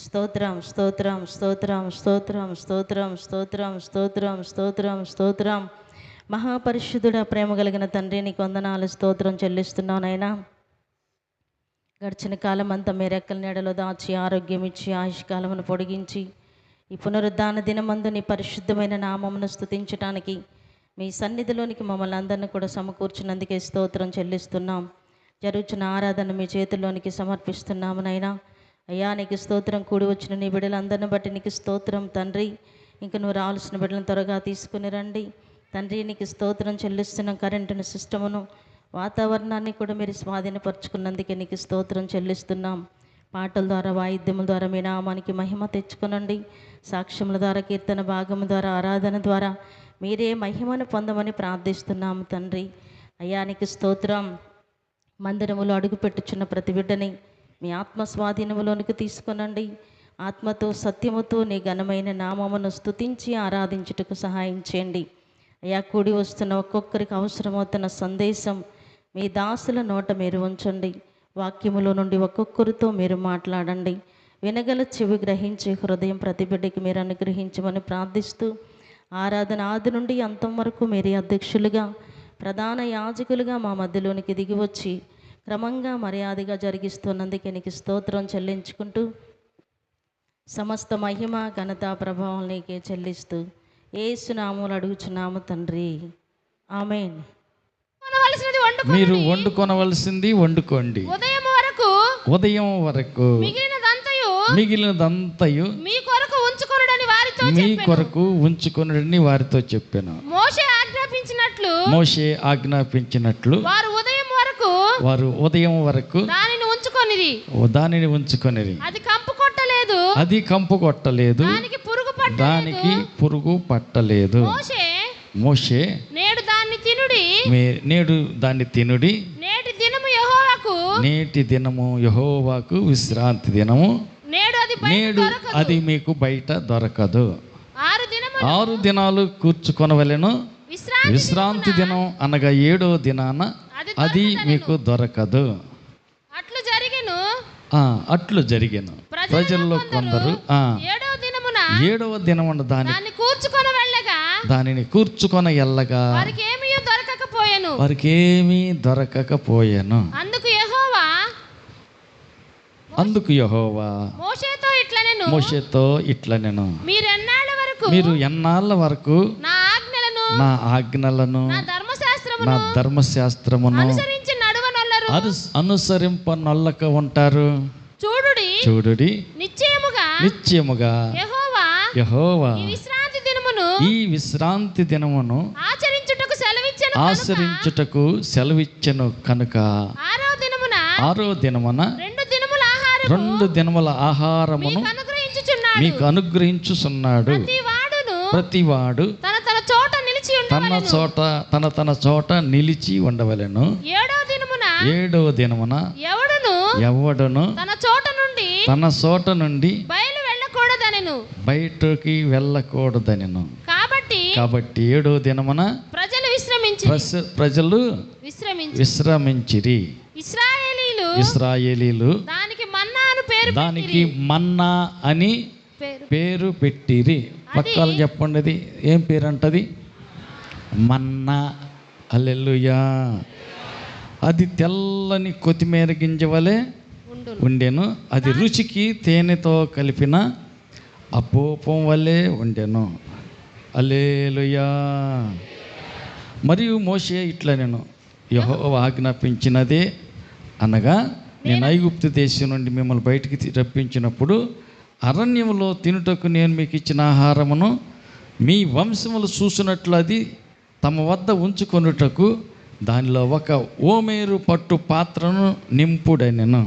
స్తోత్రం స్తోత్రం స్తోత్రం స్తోత్రం స్తోత్రం స్తోత్రం స్తోత్రం స్తోత్రం స్తోత్రం. మహాపరిశుద్ధుడ, ప్రేమ కలిగిన తండ్రి, నీకు వందనాలు, స్తోత్రం చెల్లిస్తున్నావు నాయనా. గడిచిన కాలం అంతా మీ రెక్కల నీడలో దాచి ఆరోగ్యం ఇచ్చి ఆయుష్కాలమును పొడిగించి ఈ పునరుద్ధాన దినమందు నీ పరిశుద్ధమైన నామమును స్తుతించడానికి మీ సన్నిధిలోనికి మమ్మల్ని అందరినీ కూడా సమకూర్చినందుకే స్తోత్రం చెల్లిస్తున్నాం. జరుగుతున్న ఆరాధన మీ చేతుల్లోనికి సమర్పిస్తున్నాము నాయనా. అయ్యా, నీకు స్తోత్రం. కూడి వచ్చిన నీ బిడ్డలందరిని బట్టి నీకు స్తోత్రం తండ్రి. ఇంక నువ్వు రావాల్సిన బిడ్డలను త్వరగా తీసుకుని రండి తండ్రి. నీకు స్తోత్రం చెల్లిస్తున్నాం. కరెంటును, సిస్టమును, వాతావరణాన్ని కూడా మీరు స్వాధీనపరుచుకున్నందుకే నీకు స్తోత్రం చెల్లిస్తున్నాం. పాటల ద్వారా, వాయిద్యముల ద్వారా మీ నామానికి మహిమ తెచ్చుకునండి. సాక్ష్యముల ద్వారా, కీర్తన భాగము ద్వారా, ఆరాధన ద్వారా మీరే మహిమను పొందమని ప్రార్థిస్తున్నాము తండ్రి. అయ్యా, నీకు స్తోత్రం. మందిరములో అడుగుపెట్టుచున్న ప్రతి బిడ్డని మీ ఆత్మ స్వాధీనములోనికి తీసుకునండి. ఆత్మతో, సత్యముతో నీ ఘనమైన నామమును స్తుతించి ఆరాధించుటకు సహాయం చేయండి. అయ్యా, కూడి వస్తున్న ఒక్కొక్కరికి అవసరమవుతున్న సందేశం మీ దాసుల నోట మీరు ఉంచండి. వాక్యములో నుండి ఒక్కొక్కరితో మీరు మాట్లాడండి. వినగల చెవి, గ్రహించే హృదయం ప్రతి బిడ్డకి మీరు అనుగ్రహించమని ప్రార్థిస్తూ, ఆరాధన ఆది నుండి అంతం వరకు మీరే అధ్యక్షులుగా, ప్రధాన యాజకులుగా మా మధ్యలోనికి దిగి వచ్చి క్రమంగా మర్యాదగా జరిగిస్తున్నందుకే నీకు స్తోత్రం చెల్లించుకుంటూ, సమస్త మహిమ, ఘనత, ప్రభావం నీకే చెల్లిస్తూ యేసు నామములో అడుగుచున్నాము తండ్రి, ఆమేన్. మీరు వండుకొనవలసింది వండుకోండి. ఉదయం వరకు మిగిలినదంతయు మీ కొరకు ఉంచుకొనుడని వారితో చెప్పాను. మోషే ఆజ్ఞాపించినట్లు వారు ఉదయం వరకు దానిని ఉంచుకొనిరి. అది కంపు కొట్టలేదు, దానికి పురుగు పట్టలేదు. మోషే నేడు దాన్ని తినుడి, నేటి దినము యెహోవాకు విశ్రాంతి దినము, నేడు అది మీకు బయట దొరకదు. 6 దినాలు కూర్చుకొనవలెను. విశ్రాంతి దినం అనగా 7వ దినాన అది మీకు దొరకదు. అట్లు జరిగెను. ప్రజల్లో కొందరు 7వ దినమున దానిని కూర్చుకొన ఎల్లగా వారికి ఏమీ దొరకకపోయాను. అందుకు యెహోవా మోషేతో ఇట్లనెను, మీరు ఎన్నాళ్ళ వరకు నా ఆజ్ఞలను, నా ధర్మశాస్త్రమును అనుసరింపనొల్లక ఉంటారు. చూడుడి, నిశ్చయముగా యెహోవా ఈ విశ్రాంతి దినమును ఆచరించుటకు సెలవిచ్చెను కనుక 6వ దినమున 2 దినముల ఆహారమును మీకు అనుగ్రహించుచున్నాడు. ప్రతివాడు తన చోట నిలిచి ఉండవలెను. 7వ దినమున ఎవడును తన చోట నుండి బయటకి వెళ్ళకూడదనెను. కాబట్టి 7వ దినమున ప్రజలు విశ్రమించిరి. ఇశ్రాయేలీలు దానికి మన్నా అని పేరు పెట్టిరి. పక్కన చెప్పండి, అది ఏం పేరు అంటది? మన్నా. హల్లెలూయా. అది తెల్లని కొత్తిమీర గింజ వలె ఉండెను. అది రుచికి తేనెతో కలిపిన అపోపం వలె ఉండెను. హల్లెలూయా. మరియు మోషే ఇట్లనెను, యెహోవా ఆజ్ఞాపించినదే అనగా, నేను ఐగుప్తు దేశం నుండి మిమ్మల్ని బయటికి రప్పించినప్పుడు అరణ్యములో తినుటకు నేను మీకు ఇచ్చిన ఆహారమును మీ వంశములు చూసినట్లు అది తమ వద్ద ఉంచుకొనుటకు దానిలో ఒక ఓమేరు పట్టు పాత్రను నింపుడనెను.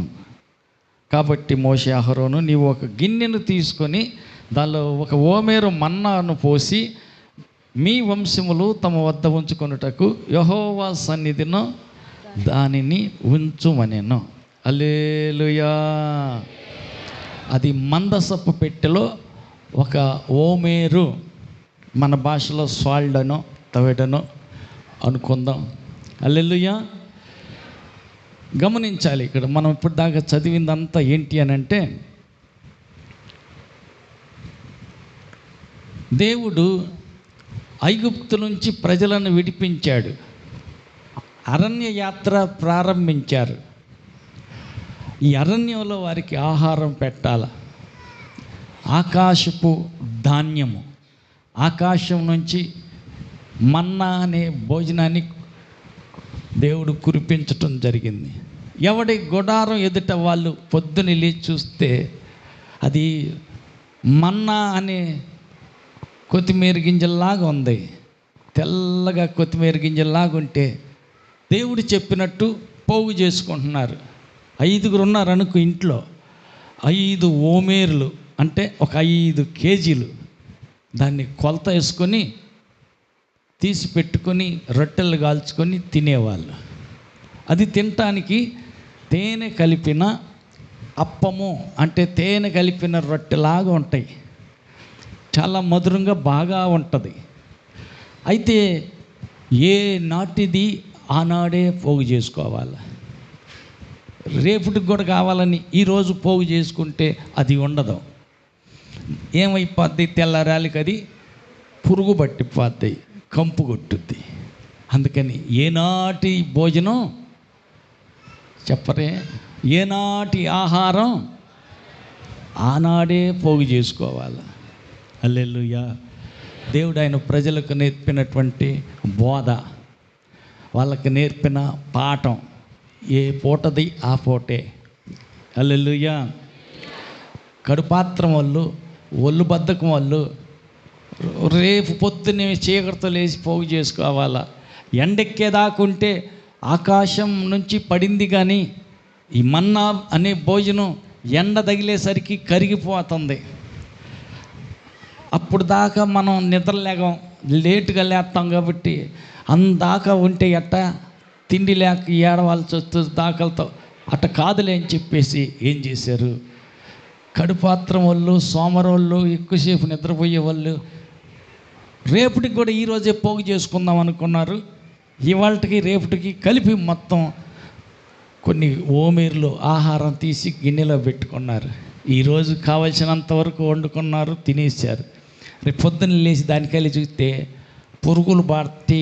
కాబట్టి మోషే అహరోను, నీవు ఒక గిన్నెను తీసుకొని దానిలో ఒక ఓమేరు మన్నాను పోసి మీ వంశములు తమ వద్ద ఉంచుకొనుటకు యెహోవా సన్నిధిలో దానిని ఉంచుమనెను. హల్లెలూయా. అది మందసపు పెట్టెలో ఒక ఓమేరు, మన భాషలో సాల్డనో తవేడనో అనుకుందాం. హల్లెలూయా. గమనించాలి, ఇక్కడ మనం ఇప్పుడు దాకా చదివిందంతా ఏంటి అని అంటే, దేవుడు ఐగుప్తు నుంచి ప్రజలను విడిపించాడు. అరణ్య యాత్ర ప్రారంభించారు. ఈ అరణ్యంలో వారికి ఆహారం పెట్టాల. ఆకాశపు ధాన్యము, ఆకాశం నుంచి మన్నా అనే భోజనాన్ని దేవుడు కురిపించటం జరిగింది. ఎవడి గుడారం ఎదుట వాళ్ళు పొద్దున లేచి చూస్తే అది మన్నా అనే కొత్తిమీర గింజల్లాగా ఉంది. తెల్లగా కొత్తిమీర గింజల్లాగా ఉంటే దేవుడు చెప్పినట్టు పోగు చేసుకుంటున్నారు. 5 ఉన్నారు అనుకో ఇంట్లో. 5 ఓమేర్లు అంటే ఒక 5 కేజీలు దాన్ని కొలత వేసుకొని తీసి పెట్టుకొని రొట్టెలు కాల్చుకొని తినేవాళ్ళు. అది తినటానికి తేనె కలిపిన అప్పము అంటే తేనె కలిపిన రొట్టెలాగా ఉంటాయి. చాలా మధురంగా బాగా ఉంటుంది. అయితే ఏ నాటిది ఆనాడే పోగు చేసుకోవాలి. రేపటికి కూడా కావాలని ఈరోజు పోగు చేసుకుంటే అది ఉండదు. ఏమైపోద్ది? తెల్లారాలికి అది పురుగు పట్టిపోద్ది, కంపు కొట్టుద్ది. అందుకని ఏనాటి భోజనం చెప్పరే, ఏనాటి ఆహారం ఆనాడే పోగు చేసుకోవాలి. హల్లెలూయా. దేవుడు ఆయన ప్రజలకు నేర్పినటువంటి బోధ, వాళ్ళకి నేర్పిన పాఠం ఏ పూటది ఆ పూటే. హల్లెలూయా. కడుపాత్రం వాళ్ళు, ఒళ్ళు బద్ధకం వాళ్ళు రేపు పొద్దున్నే చీకటితో లేచి పోగు చేసుకోవాలా. ఎండెక్కేదాకుంటే ఆకాశం నుంచి పడింది కానీ ఈ మన్నా అనే భోజనం ఎండ తగిలేసరికి కరిగిపోతుంది. అప్పుడు దాకా మనం నిద్రలేగం, లేటుగా లేస్తాం కాబట్టి అందాకా ఉంటే ఎట్ట తిండి లేక ఏడవాల్సి వస్తూ దాకలతో అట్ట కాదులే అని చెప్పేసి ఏం చేశారు? కడుపాత్రం వాళ్ళు, సోమరోళ్ళు, ఎక్కువసేపు నిద్రపోయే వాళ్ళు రేపటికి కూడా ఈరోజే పోగు చేసుకుందాం అనుకున్నారు. ఇవాళకి రేపటికి కలిపి మొత్తం కొన్ని ఓమేర్లు ఆహారం తీసి గిన్నెలో పెట్టుకున్నారు. ఈరోజు కావలసినంత వరకు వండుకున్నారు, తినేశారు. రేపు పొద్దున్న లేచి దానికెళ్ళి చూస్తే పురుగులు బాటి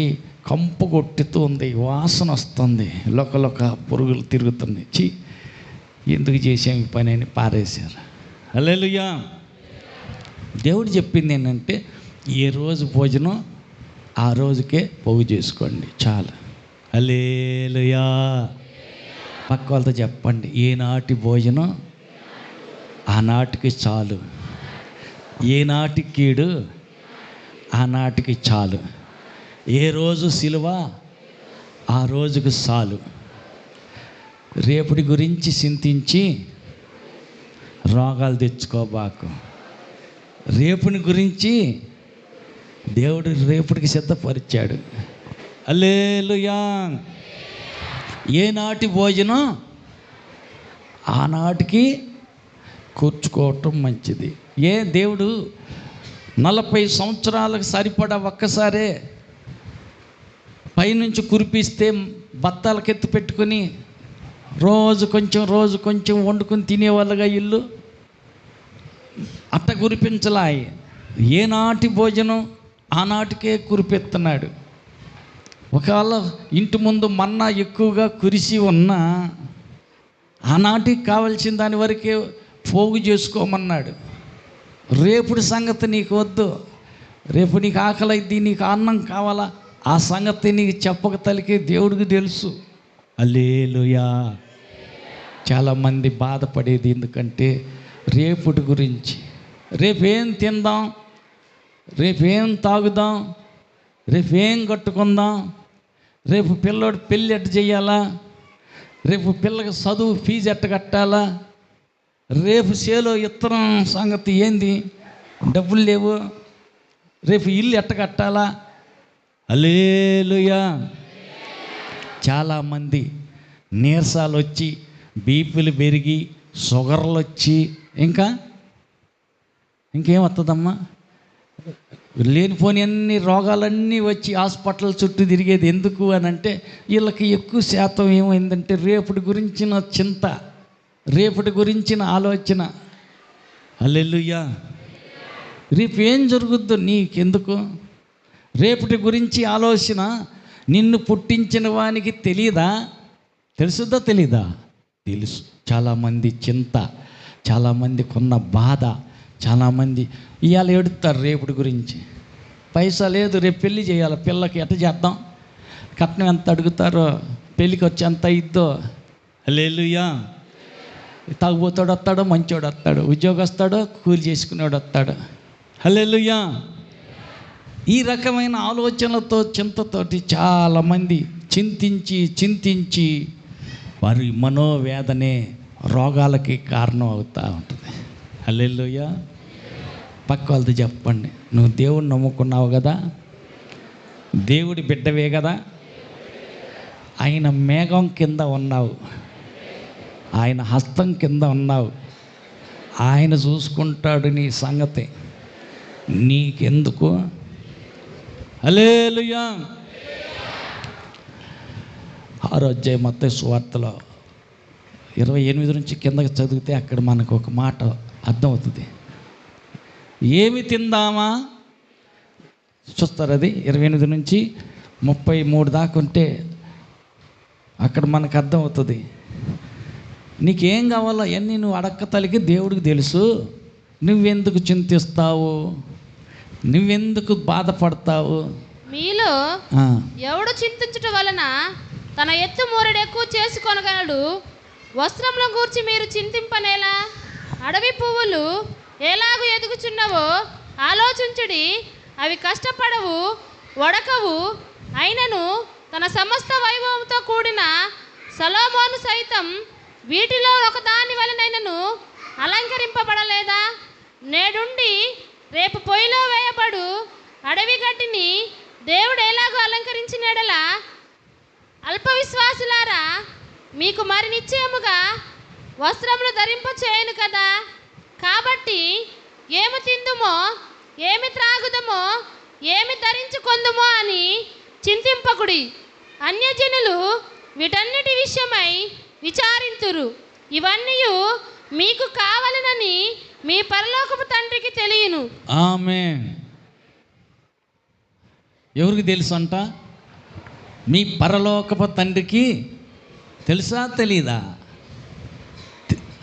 కంపు కొట్టుతూ ఉంది, వాసన వస్తుంది, లొక పురుగులు తిరుగుతుంది. ఎందుకు చేసాం ఈ పని అని పారేశారు. హల్లెలూయా. దేవుడు చెప్పింది ఏంటంటే ఏ రోజు భోజనం ఆ రోజుకే పోగు చేసుకోండి, చాలు. హల్లెలూయా. పక్క వాళ్ళతో చెప్పండి, ఏనాటి భోజనం ఆనాటికి చాలు, ఏనాటి కీడు ఆనాటికి చాలు, ఏ రోజు సిలువ ఆ రోజుకు చాలు. రేపటి గురించి చింతించి రోగాలు తెచ్చుకోబాకు. రేపుని గురించి దేవుడు రేపటికి సిద్ధపరిచాడు. హల్లెలూయా. ఏనాటి భోజనం ఆనాటికి కూర్చుకోవటం మంచిది. దేవుడు 40 సంవత్సరాలకు సరిపడా ఒక్కసారే పైనుంచి కురిపిస్తే బత్తాలకెత్తి పెట్టుకుని రోజు కొంచెం వండుకొని తినేవాళ్ళుగా ఇల్లు అట్ట కురిపించలా. ఏనాటి భోజనం ఆనాటికే కురిపెత్తున్నాడు. ఒకవేళ ఇంటి ముందు మన్నా ఎక్కువగా కురిసి ఉన్నా ఆనాటికి కావలసిన దాని వరకే పోగు చేసుకోమన్నాడు. రేపుడి సంగతి నీకు వద్దు. రేపు నీకు ఆకలిద్ది, నీకు అన్నం కావాలా, ఆ సంగతి నీకు చెప్పక తలికే దేవుడికి తెలుసు. హల్లెలూయా. చాలామంది బాధపడేది ఎందుకంటే రేపుటి గురించి. రేపేం తిందాం, రేపేం తాగుదాం, రేపేం కట్టుకుందాం, రేపు పిల్లోడు పెళ్ళి ఎట్ట చేయాలా, రేపు పిల్లకి చదువు ఫీజు ఎట్ట కట్టాలా, రేపు చేలో ఇత్తనం సంగతి ఏంది, డబ్బులు లేవు, రేపు ఇల్లు ఎట్ట కట్టాలా. హల్లెలూయా. చాలామంది నీరసాలు వచ్చి, బీపీలు పెరిగి, షుగర్లు వచ్చి ఇంకేమవుతుందమ్మా, లేనిపోని అన్ని రోగాలన్నీ వచ్చి హాస్పిటల్ చుట్టూ తిరిగేది ఎందుకు అని అంటే వీళ్ళకి ఎక్కువ శాతం ఏమైందంటే రేపటి గురించిన చింత, రేపటి గురించిన ఆలోచన. హల్లెలూయా. రేపు ఏం జరుగుద్దో నీకెందుకు? రేపటి గురించి ఆలోచన నిన్ను పుట్టించిన వానికి తెలియదా? తెలుసుదా తెలీదా? తెలుసు. చాలామంది చింత, చాలామందికి ఉన్న బాధ, చాలామంది ఇవాళ ఏడుస్తారు రేపటి గురించి. పైసా లేదు, రేపు పెళ్ళి చేయాలి, పిల్లకి ఎట్ట చేద్దాం, కట్నం ఎంత అడుగుతారో, పెళ్ళికి వచ్చి ఎంత ఇద్దో. హల్లెలూయా. తాగుబోతాడు వస్తాడో, మంచోడు వస్తాడు, ఉద్యోగస్తాడో, కూలి చేసుకునేవాడు వస్తాడు. హల్లెలూయా. ఈ రకమైన ఆలోచనలతో, చింతతోటి చాలామంది చింతించి వారి మనోవేదనే రోగాలకి కారణం అవుతూ ఉంటుంది. హల్లెలూయా. పక్క వాళ్ళతో చెప్పండి, నువ్వు దేవుడిని నమ్ముకున్నావు కదా, దేవుడి బిడ్డవే కదా, ఆయన మేఘం కింద ఉన్నావు, ఆయన హస్తం కింద ఉన్నావు, ఆయన చూసుకుంటాడు నీ సంగతి, నీకెందుకు? హల్లెలూయా. 6వ అధ్యాయం మత్తయి సువార్తలో 28 నుంచి కిందకి చదివితే అక్కడ మనకు ఒక మాట అర్థమవుతుంది. ఏమి తిందామా చూస్తారు, అది 28 నుంచి 33 దాకా ఉంటే అక్కడ మనకు అర్థమవుతుంది. నీకేం కావాలో అవన్నీ నువ్వు అడక్క తలికి దేవుడికి తెలుసు. నువ్వెందుకు చింతిస్తావు? నువ్వెందుకు బాధపడతావు? మీలో ఎవడు చింతించుట వలన తన ఎత్తు మూరెడు ఎక్కువ చేసుకొనగలడు? వస్త్రములను గూర్చి మీరు చింతింపనేలా? అడవి పువ్వులు ఎలాగూ ఎదుగుచున్నవో ఆలోచించుడి. అవి కష్టపడవు, వడకవు, అయినను తన సమస్త వైభవంతో కూడిన సొలొమోను సైతం వీటిలో ఒకదాని వలనైనను అలంకరింపబడలేదా? నేడుండి రేపు పొయ్యిలో వేయబడు అడవి గడ్డిని దేవుడు ఎలాగో అలంకరించినడలా, అల్ప విశ్వాసులారా, మీకు మరి నిశ్చయముగా వస్త్రములు ధరింప చేయను కదా. కాబట్టి ఏమి తిందుమో, ఏమి త్రాగుదమో, ఏమి ధరించుకొందుమో అని చింతింపకుడి. అన్యజనులు వీటన్నిటి విషయమై విచారింతురు. ఇవన్నీ మీకు కావాలనని మీ పరలోకపు తండ్రికి తెలియను. ఆమేన్. ఎవరికి తెలుసు అంట? మీ పరలోకపు తండ్రికి తెలుసా తెలీదా?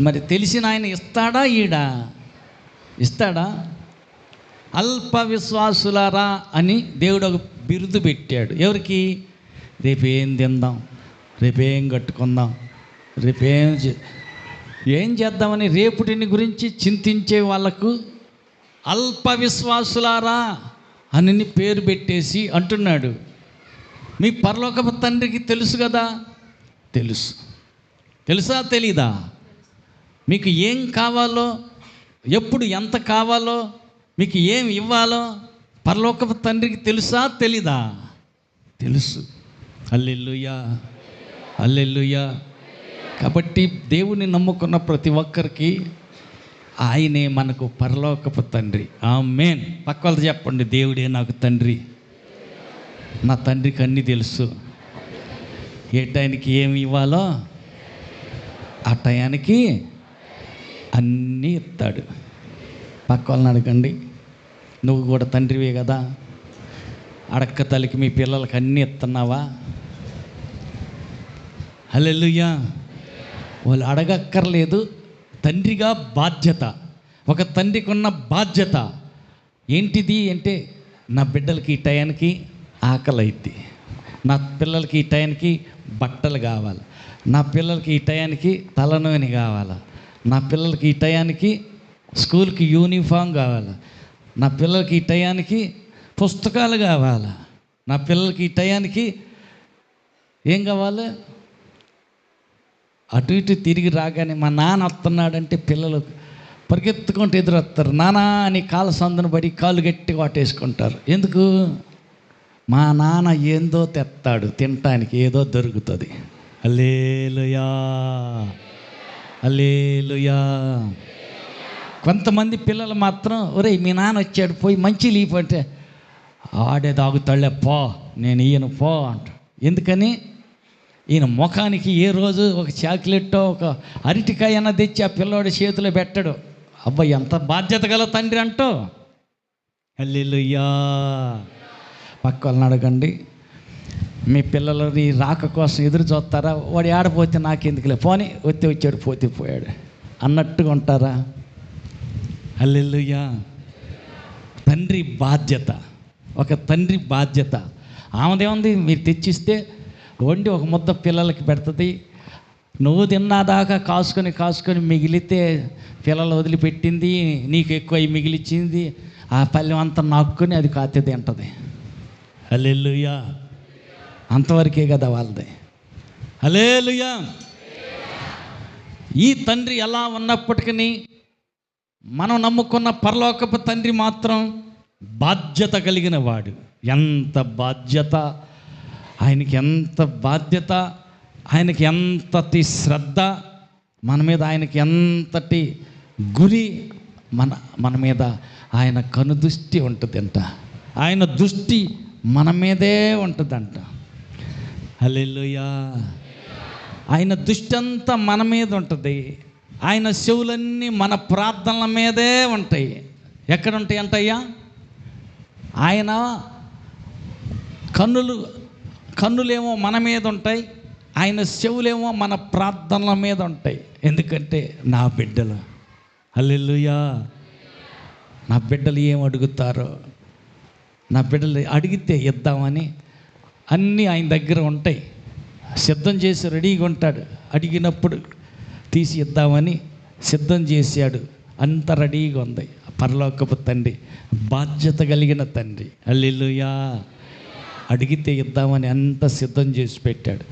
మరి తెలిసిన ఆయన ఇస్తాడా? ఇస్తాడా? అల్ప విశ్వాసులారా అని దేవుడు ఒక బిరుదు పెట్టాడు. ఎవరికి? రేపేం తిందాం, రేపేం కట్టుకుందాం, ఏం చేద్దామని రేపుటిని గురించి చింతించే వాళ్ళకు అల్ప విశ్వాసులారా అని పేరు పెట్టేసి అంటున్నాడు. మీ పరలోకపు తండ్రికి తెలుసు కదా? తెలుసా తెలీదా? మీకు ఏం కావాలో, ఎప్పుడు ఎంత కావాలో, మీకు ఏం ఇవ్వాలో పరలోకపు తండ్రికి తెలుసా తెలీదా? తెలుసు. హల్లెలూయా, హల్లెలూయా. కాబట్టి దేవుని నమ్ముకున్న ప్రతి ఒక్కరికి ఆయనే మనకు పరలోకపు తండ్రి. ఆమేన్. పక్క వాళ్ళతో చెప్పండి, దేవుడే నాకు తండ్రి, నా తండ్రికి అన్నీ తెలుసు. ఏ టైంకి ఏమి ఇవ్వాలో ఆ టయానికి అన్నీ ఇస్తాడు. పక్క వాళ్ళని అడగండి, నువ్వు కూడా తండ్రివే కదా, అడక్క తల్లికి మీ పిల్లలకి అన్నీ ఇస్తున్నావా? హల్లెలూయా. వాళ్ళు అడగక్కర్లేదు. తండ్రిగా బాధ్యత, ఒక తండ్రికి ఉన్న బాధ్యత ఏంటిది అంటే, నా బిడ్డలకి ఈ టయానికి ఆకలి అయింది, నా పిల్లలకి ఈ టయానికి బట్టలు కావాలి, నా పిల్లలకి ఈ టయానికి తలనూనె కావాలి, నా పిల్లలకి ఈ టయానికి స్కూల్కి యూనిఫామ్ కావాలి, నా పిల్లలకి ఈ టయానికి పుస్తకాలు కావాలి, నా పిల్లలకి ఈ టయానికి ఏం కావాలి? అటు ఇటు తిరిగి రాగానే మా నాన్న వస్తున్నాడంటే పిల్లలు పరిగెత్తుకుంటూ ఎదురొస్తారు. నానా అని కాళ్ళ సందును పడి కాళ్ళు గట్టిగా వాటేసుకుంటారు. ఎందుకు? మా నాన్న ఏందో తెస్తాడు, తినటానికి ఏదో దొరుకుతుంది. హల్లెలూయా, హల్లెలూయా. కొంతమంది పిల్లలు మాత్రం, ఒరేయ్ మీ నాన్న వచ్చాడు, పోయి మంచి లీపు అంటే, ఆడే తాగుతాడులే పో, నేను ఈయన పో అంట. ఎందుకని? ఈయన ముఖానికి ఏ రోజు ఒక చాక్లెట్టో ఒక అరటికాయ అన్న తెచ్చి ఆ పిల్లోడి చేతిలో పెట్టడు. అబ్బాయి ఎంత బాధ్యత గల తండ్రి అంటూ. హల్లెలూయా. పక్క వాళ్ళని అడగండి, మీ పిల్లలని రాక కోసం ఎదురు చూస్తారా? వాడు ఆడపోతే నాకెందుకులే, పోనీ వచ్చాడు పోతే పోయాడు అన్నట్టుగా ఉంటారా? హల్లెలూయా. తండ్రి బాధ్యత, ఒక తండ్రి బాధ్యత. ఆమెదేముంది, మీరు తెచ్చిస్తే వండి ఒక ముద్ద పిల్లలకి పెడుతుంది. నువ్వు తిన్నాదాకా కాసుకొని మిగిలితే పిల్లలు వదిలిపెట్టింది, నీకు ఎక్కువ మిగిలిచ్చింది, ఆ పల్లెం అంతా నాక్కుని అది కాతే తింటుంది. హల్లెలూయా. అంతవరకే కదా వాళ్ళది. హల్లెలూయా. ఈ తండ్రి ఎలా ఉన్నప్పటికీ మనం నమ్ముకున్న పరలోకపు తండ్రి మాత్రం బాధ్యత కలిగిన వాడు. ఎంత బాధ్యత ఆయనకి, ఎంత బాధ్యత ఆయనకి, ఎంతటి శ్రద్ధ మన మీద, ఆయనకి ఎంతటి గురి మన మీద. ఆయన కనుదృష్టి ఉంటుందంట, ఆయన దృష్టి మన మీదే ఉంటుందంట. హల్లెలూయా. ఆయన దృష్టి అంతా మన మీద ఉంటుంది. ఆయన చెవులన్నీ మన ప్రార్థనల మీదే ఉంటాయి. ఎక్కడ ఉంటాయి అంటయ్యా? ఆయన కన్నులేమో మన మీద ఉంటాయి, ఆయన చెవులేమో మన ప్రార్థనల మీద ఉంటాయి. ఎందుకంటే నా బిడ్డలు, హల్లెలూయా, నా బిడ్డలు ఏం అడుగుతారో, నా బిడ్డలు అడిగితే ఇద్దామని అన్నీ ఆయన దగ్గర ఉంటాయి. సిద్ధం చేసి రెడీగా ఉంటాడు. అడిగినప్పుడు తీసి ఇద్దామని సిద్ధం చేశాడు. అంత రెడీగా ఉంది. పరలోకపు తండ్రి బాధ్యత కలిగిన తండ్రి. హల్లెలూయా. అడిగితే ఇద్దామని అంత సిద్ధం చేసి పెట్టాడు.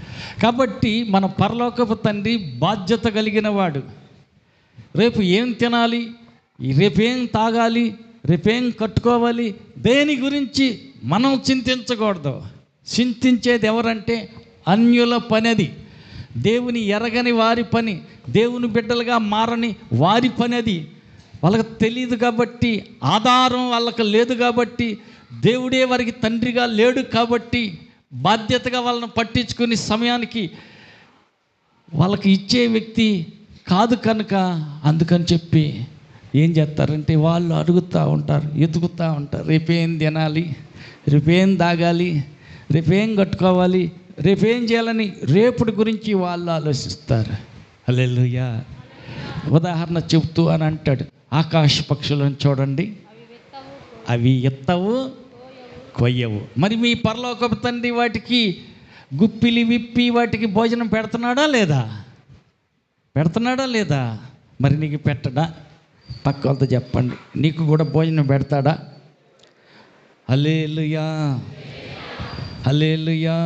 కాబట్టి మన పరలోకపు తండ్రి బాధ్యత కలిగిన వాడు. రేపు ఏం తినాలి, రేపేం తాగాలి, రేపేం కట్టుకోవాలి, దేని గురించి మనం చింతించకూడదు. చింతించేది ఎవరంటే అన్యుల పని. అది దేవుని ఎరగని వారి పని, దేవుని బిడ్డలుగా మారని వారి పని. అది వాళ్ళకి తెలియదు కాబట్టి, ఆధారం వాళ్ళకి లేదు కాబట్టి, దేవుడే వారికి తండ్రిగా లేడు కాబట్టి, బాధ్యతగా వాళ్ళని పట్టించుకుని సమయానికి వాళ్ళకి ఇచ్చే వ్యక్తి కాదు కనుక, అందుకని చెప్పి ఏం చేస్తారంటే వాళ్ళు అడుగుతూ ఉంటారు, ఎదుగుతూ ఉంటారు. రేపేం తినాలి, రేపేం తాగాలి, రేపేం కట్టుకోవాలి, రేపేం చేయాలని రేపటి గురించి వాళ్ళు ఆలోచిస్తారు. హల్లెలూయా. ఉదాహరణ చెబుతూ అని అంటాడు, ఆకాశ పక్షులను చూడండి, అవి ఎత్తవు కొయ్యవు, మరి మీ పరలోకపు తండ్రి వాటికి గుప్పిలి విప్పి వాటికి భోజనం పెడుతున్నాడా లేదా? పెడుతున్నాడా లేదా? మరి నీకు పెట్టడా? పక్క వాళ్ళతో చెప్పండి, నీకు కూడా భోజనం పెడతాడా? హల్లెలూయా. హల్లెలూయా.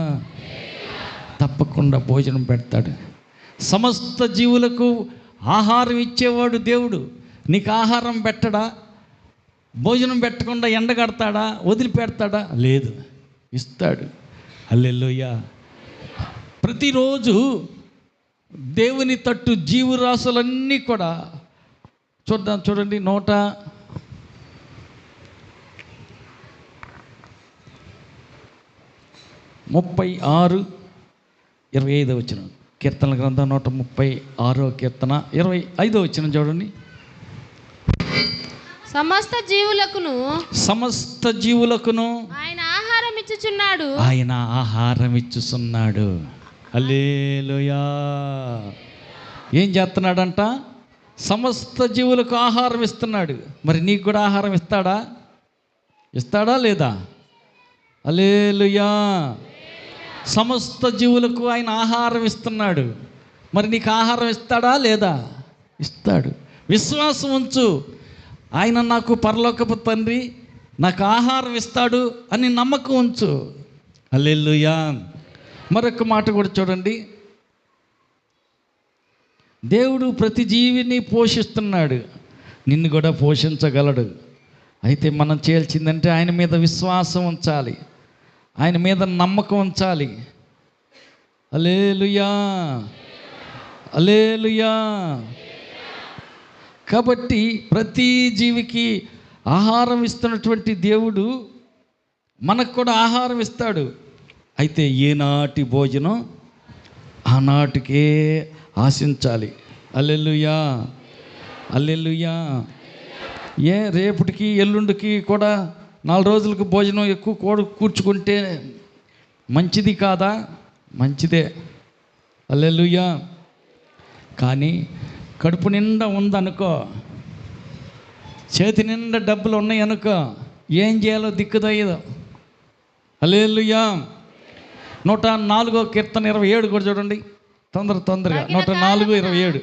తప్పకుండా భోజనం పెడతాడు. సమస్త జీవులకు ఆహారం ఇచ్చేవాడు దేవుడు. నీకు ఆహారం పెట్టడా? భోజనం పెట్టకుండా ఎండగడతాడా? వదిలిపెడతాడా? లేదు, ఇస్తాడు. హల్లెలూయా. ప్రతిరోజు దేవుని తట్టు జీవరాశులన్నీ కూడా చూడండి 136:25 కీర్తనల గ్రంథం 136వ కీర్తన 25 చూడండి. సమస్త జీవులకును ఆయన ఆహారం ఇచ్చుచున్నాడు. హల్లెలూయా. ఏం చేస్తున్నాడంట? సమస్త జీవులకు ఆహారం ఇస్తున్నాడు. మరి నీకు కూడా ఆహారం ఇస్తాడా లేదా? హల్లెలూయా. సమస్త జీవులకు ఆయన ఆహారం ఇస్తున్నాడు. మరి నీకు ఆహారం ఇస్తాడా లేదా? ఇస్తాడు. విశ్వాసం ఉంచు, ఆయన నాకు పరలోకపు తండ్రి, నాకు ఆహారం ఇస్తాడు అని నమ్మకం ఉంచు. హల్లెలూయా. మరొక మాట కూడా చూడండి, దేవుడు ప్రతి జీవిని పోషిస్తున్నాడు, నిన్ను కూడా పోషించగలడు. అయితే మనం చేయాల్సిందంటే ఆయన మీద విశ్వాసం ఉంచాలి, ఆయన మీద నమ్మకం ఉంచాలి. హల్లెలూయా. హల్లెలూయా. కాబట్టి ప్రతి జీవికి ఆహారం ఇస్తున్నటువంటి దేవుడు మనకు కూడా ఆహారం ఇస్తాడు. అయితే ఏనాటి భోజనం ఆనాటికే ఆశించాలి. హల్లెలూయా. హల్లెలూయా. రేపటికి ఎల్లుండికి కూడా 4 రోజులకు భోజనం ఎక్కువ కూర్చుకుంటే మంచిది కాదా? మంచిదే. హల్లెలూయా. కానీ కడుపు నిండా ఉందనుకో, చేతి నిండా డబ్బులు ఉన్నాయనుకో, ఏం చేయాలో దిక్కుదయ్యదు. హల్లెలూయా. 104వ కీర్తన 27 కూడా చూడండి, తొందరగా 104:27.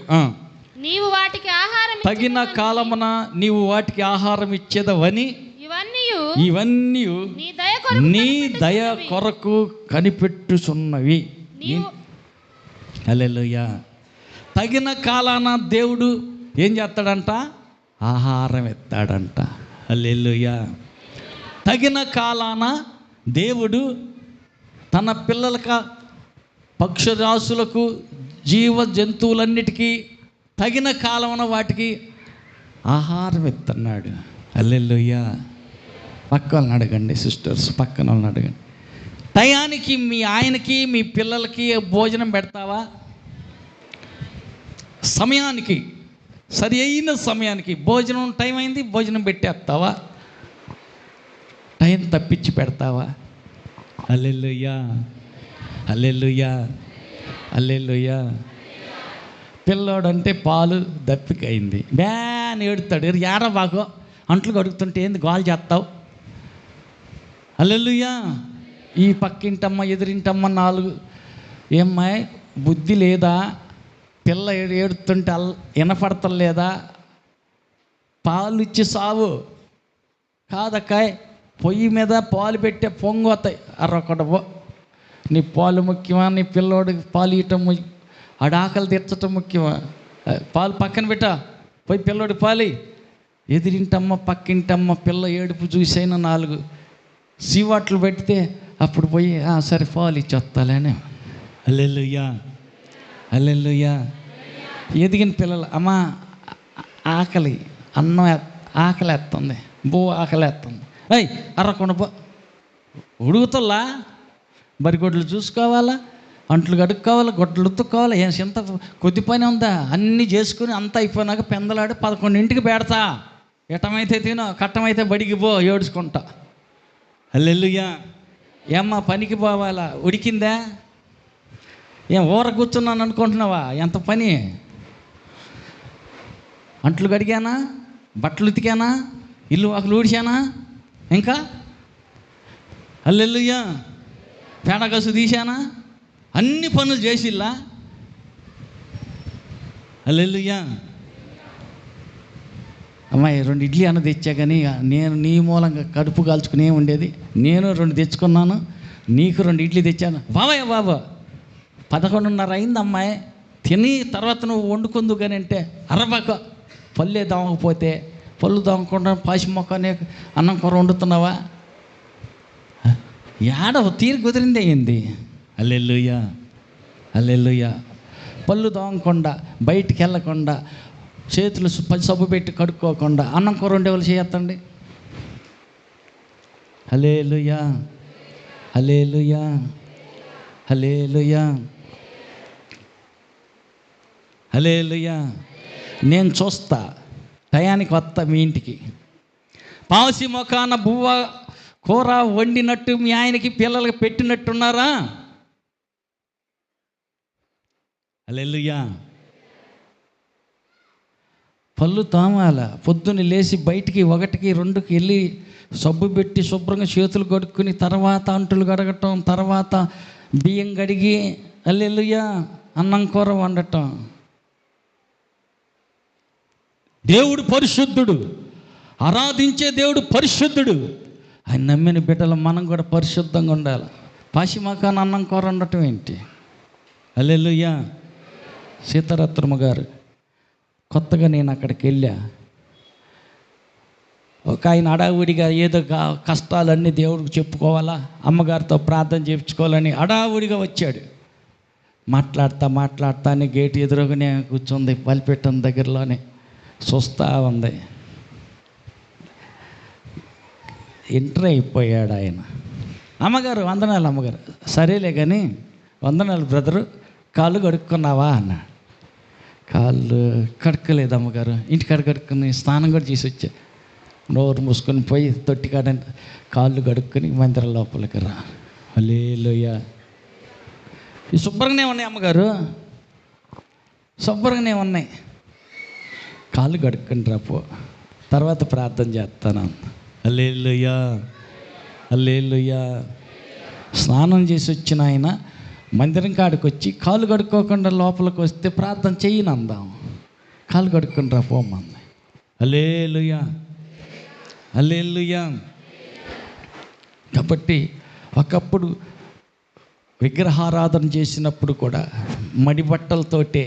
నీవు వాటికి ఆహారం తగిన కాలమున నీవు వాటికి ఆహారం ఇచ్చేదవని ఇవన్నీ నీ దయ కొరకు కనిపెట్టుచున్నవి. హల్లెలూయా. తగిన కాలాన దేవుడు ఏం చేస్తాడంట? ఆహారం ఎత్తాడంట. హల్లెలూయా. తగిన కాలాన దేవుడు తన పిల్లలకు, పక్షరాశులకు, జీవ జంతువులన్నిటికీ తగిన కాలమున వాటికి ఆహారం ఇస్తున్నాడు. హల్లెలూయా. పక్క వాళ్ళని అడగండి సిస్టర్స్, పక్కన వాళ్ళని అడగండి. టయానికి మీ ఆయనకి మీ పిల్లలకి భోజనం పెడతావా? సమయానికి, సరి అయిన సమయానికి భోజనం టైం అయింది, భోజనం పెట్టేస్తావా? టైం తప్పించి పెడతావా? హల్లెలూయా. హల్లెలూయా. హల్లెలూయా. పిల్లోడంటే పాలు దప్పికైంది, బ్యాన్ ఏడుతాడు. ఏరా బాగో, అంట్లు కడుగుతుంటే ఏంది గోల్ చేస్తావు? హల్లెలూయా. ఈ పక్కింటమ్మ ఎదురింటమ్మ 4 ఏమ్మాయి బుద్ధి లేదా? పిల్ల ఏడుతుంటే వినపడతలేదా? పాలు ఇచ్చి సావు కాదక్కాయ్, పొయ్యి మీద పాలు పెట్టే పొంగొతాయి. అరొకటి నీ పాలు ముఖ్యమా? నీ పిల్లోడికి పాలు ఇవ్వటం, ఆడాకలు తీర్చటం ముఖ్యమా? పాలు పక్కన పెట్టా, పోయి పిల్లోడి పాలి. ఎదిరింటమ్మ పక్కింటమ్మ పిల్ల ఏడుపు చూసైనా 4 సీవాట్లు పెడితే అప్పుడు పోయి సరే పాలు ఇచ్చి వస్తాలేనే. హల్లెలూయా. హల్లెలూయా. ఎదిగిన పిల్లలు, అమ్మ ఆకలి, అన్నం ఆకలేస్తుంది, ఆకలేస్తుంది, అయ్ అర్రకుండా పో. ఉడుగుతల్లా బరిగొడ్లు చూసుకోవాలా, అంట్లు కడుక్కోవాలి, గొడ్డలు ఉతుక్కోవాలి. ఎంత కొద్ది పని ఉందా? అన్నీ చేసుకుని అంతా అయిపోయినాక పెందలాడి 11ంటికి పెడతా. ఎటమైతే తినో, కట్టమైతే బడికి పో, ఏడుచుకుంటా. హల్లెలూయా. ఏమ్మా పనికి పోవాలా? ఉడికిందా? ఏం ఊర కూర్చున్నాను అనుకుంటున్నావా? ఎంత పని! అంట్లు కడిగానా, బట్టలు ఉతికానా, ఇల్లు వాకిలు ఊడిచానా? ఇంకా హల్లెలూయా. పేడగసు తీశానా? అన్ని పనులు చేసిల్లా? హల్లెలూయా. అమ్మాయి 2 ఇడ్లీ అన్న తెచ్చా, కానీ నేను నీ మూలంగా కడుపు కాల్చుకునే ఉండేది. నేను 2 తెచ్చుకున్నాను, నీకు 2 ఇడ్లీ తెచ్చాను. బాబాయ్ బాబా 11:30 అయింది అమ్మాయి, తిని తర్వాత నువ్వు వండుకుందు కానీ అంటే అరబాక పళ్ళే దోమకపోతే పళ్ళు దోమకుండా పాసి మొక్కనే అన్నం కూర వండుతున్నావా? ఏడ తీరు కుదిరింది అయింది. హల్లెలూయా. హల్లెలూయా. పళ్ళు దోమకుండా, బయటికి వెళ్ళకుండా, చేతులు సబ్బు పెట్టి కడుక్కోకుండా అన్నం కూర వండేవాళ్ళు చేయొద్దండి. హల్లెలూయా. హల్లెలూయా. హల్లెలూయా. హల్లెలూయా. నేను చూస్తా, టయానికి వస్తా మీ ఇంటికి. పాసి మొఖాన బువ్వ కూర వండినట్టు మీ ఆయనకి పిల్లలకి పెట్టినట్టున్నారా? హల్లెలూయా. పళ్ళు తోమాల, పొద్దున్న లేచి బయటికి 1కి 2కి వెళ్ళి సబ్బు పెట్టి శుభ్రంగా చేతులు కడుక్కుని తర్వాత అంటులు కడగటం, తర్వాత బియ్యం కడిగి హల్లెలూయా అన్నం కూర వండటం. దేవుడు పరిశుద్ధుడు, ఆరాధించే దేవుడు పరిశుద్ధుడు. ఆయన నమ్మిన బిడ్డలు మనం కూడా పరిశుద్ధంగా ఉండాలి. పాసిమాకాన అన్నం కూర వండటం ఏంటి? హల్లెలూయా. సీతారత్నమ్మ గారు కొత్తగా నేను అక్కడికి వెళ్ళా. ఒక ఆయన అడావుడిగా ఏదో కష్టాలన్నీ దేవుడికి చెప్పుకోవాలా, అమ్మగారితో ప్రార్థన చేయించుకోవాలని అడావుడిగా వచ్చాడు. మాట్లాడతానే గేటు ఎదురుగానే కూర్చుంది, బలిపెట్టం దగ్గరలోనే చూస్తూ ఉంది. ఎంటర్ అయిపోయాడు ఆయన. అమ్మగారు వందనాలు. అమ్మగారు సరేలే కానీ వందనాలు బ్రదరు, కాళ్ళు కడుక్కున్నావా అన్నాడు. కాళ్ళు కడుక్కోలేదు అమ్మగారు, ఇంటికాడ కడుక్కుని స్నానం కూడా చేసి వచ్చా. నోరు మూసుకొని పోయి తొట్టికాడ కాళ్ళు కడుక్కొని మందిరం లోపలికి రా. హల్లెలూయా. ఈ శుభ్రంగానే ఉన్నాయి అమ్మగారు, శుభ్రంగానే ఉన్నాయి. కాళ్ళు కడుక్కొని రాపో, తర్వాత ప్రార్థన చేస్తాను. హల్లెలూయా, హల్లెలూయా. స్నానం చేసి వచ్చిన ఆయన మందిరం కాడికి వచ్చి కాళ్ళు కడుక్కోకుండా లోపలికి వస్తే ప్రార్థన చెయ్యను అందాం. కాళ్ళు కడుక్కొని రాపోమంది. హల్లెలూయా, హల్లెలూయా. కాబట్టి ఒకప్పుడు విగ్రహారాధన చేసినప్పుడు కూడా మడి బట్టలతోటే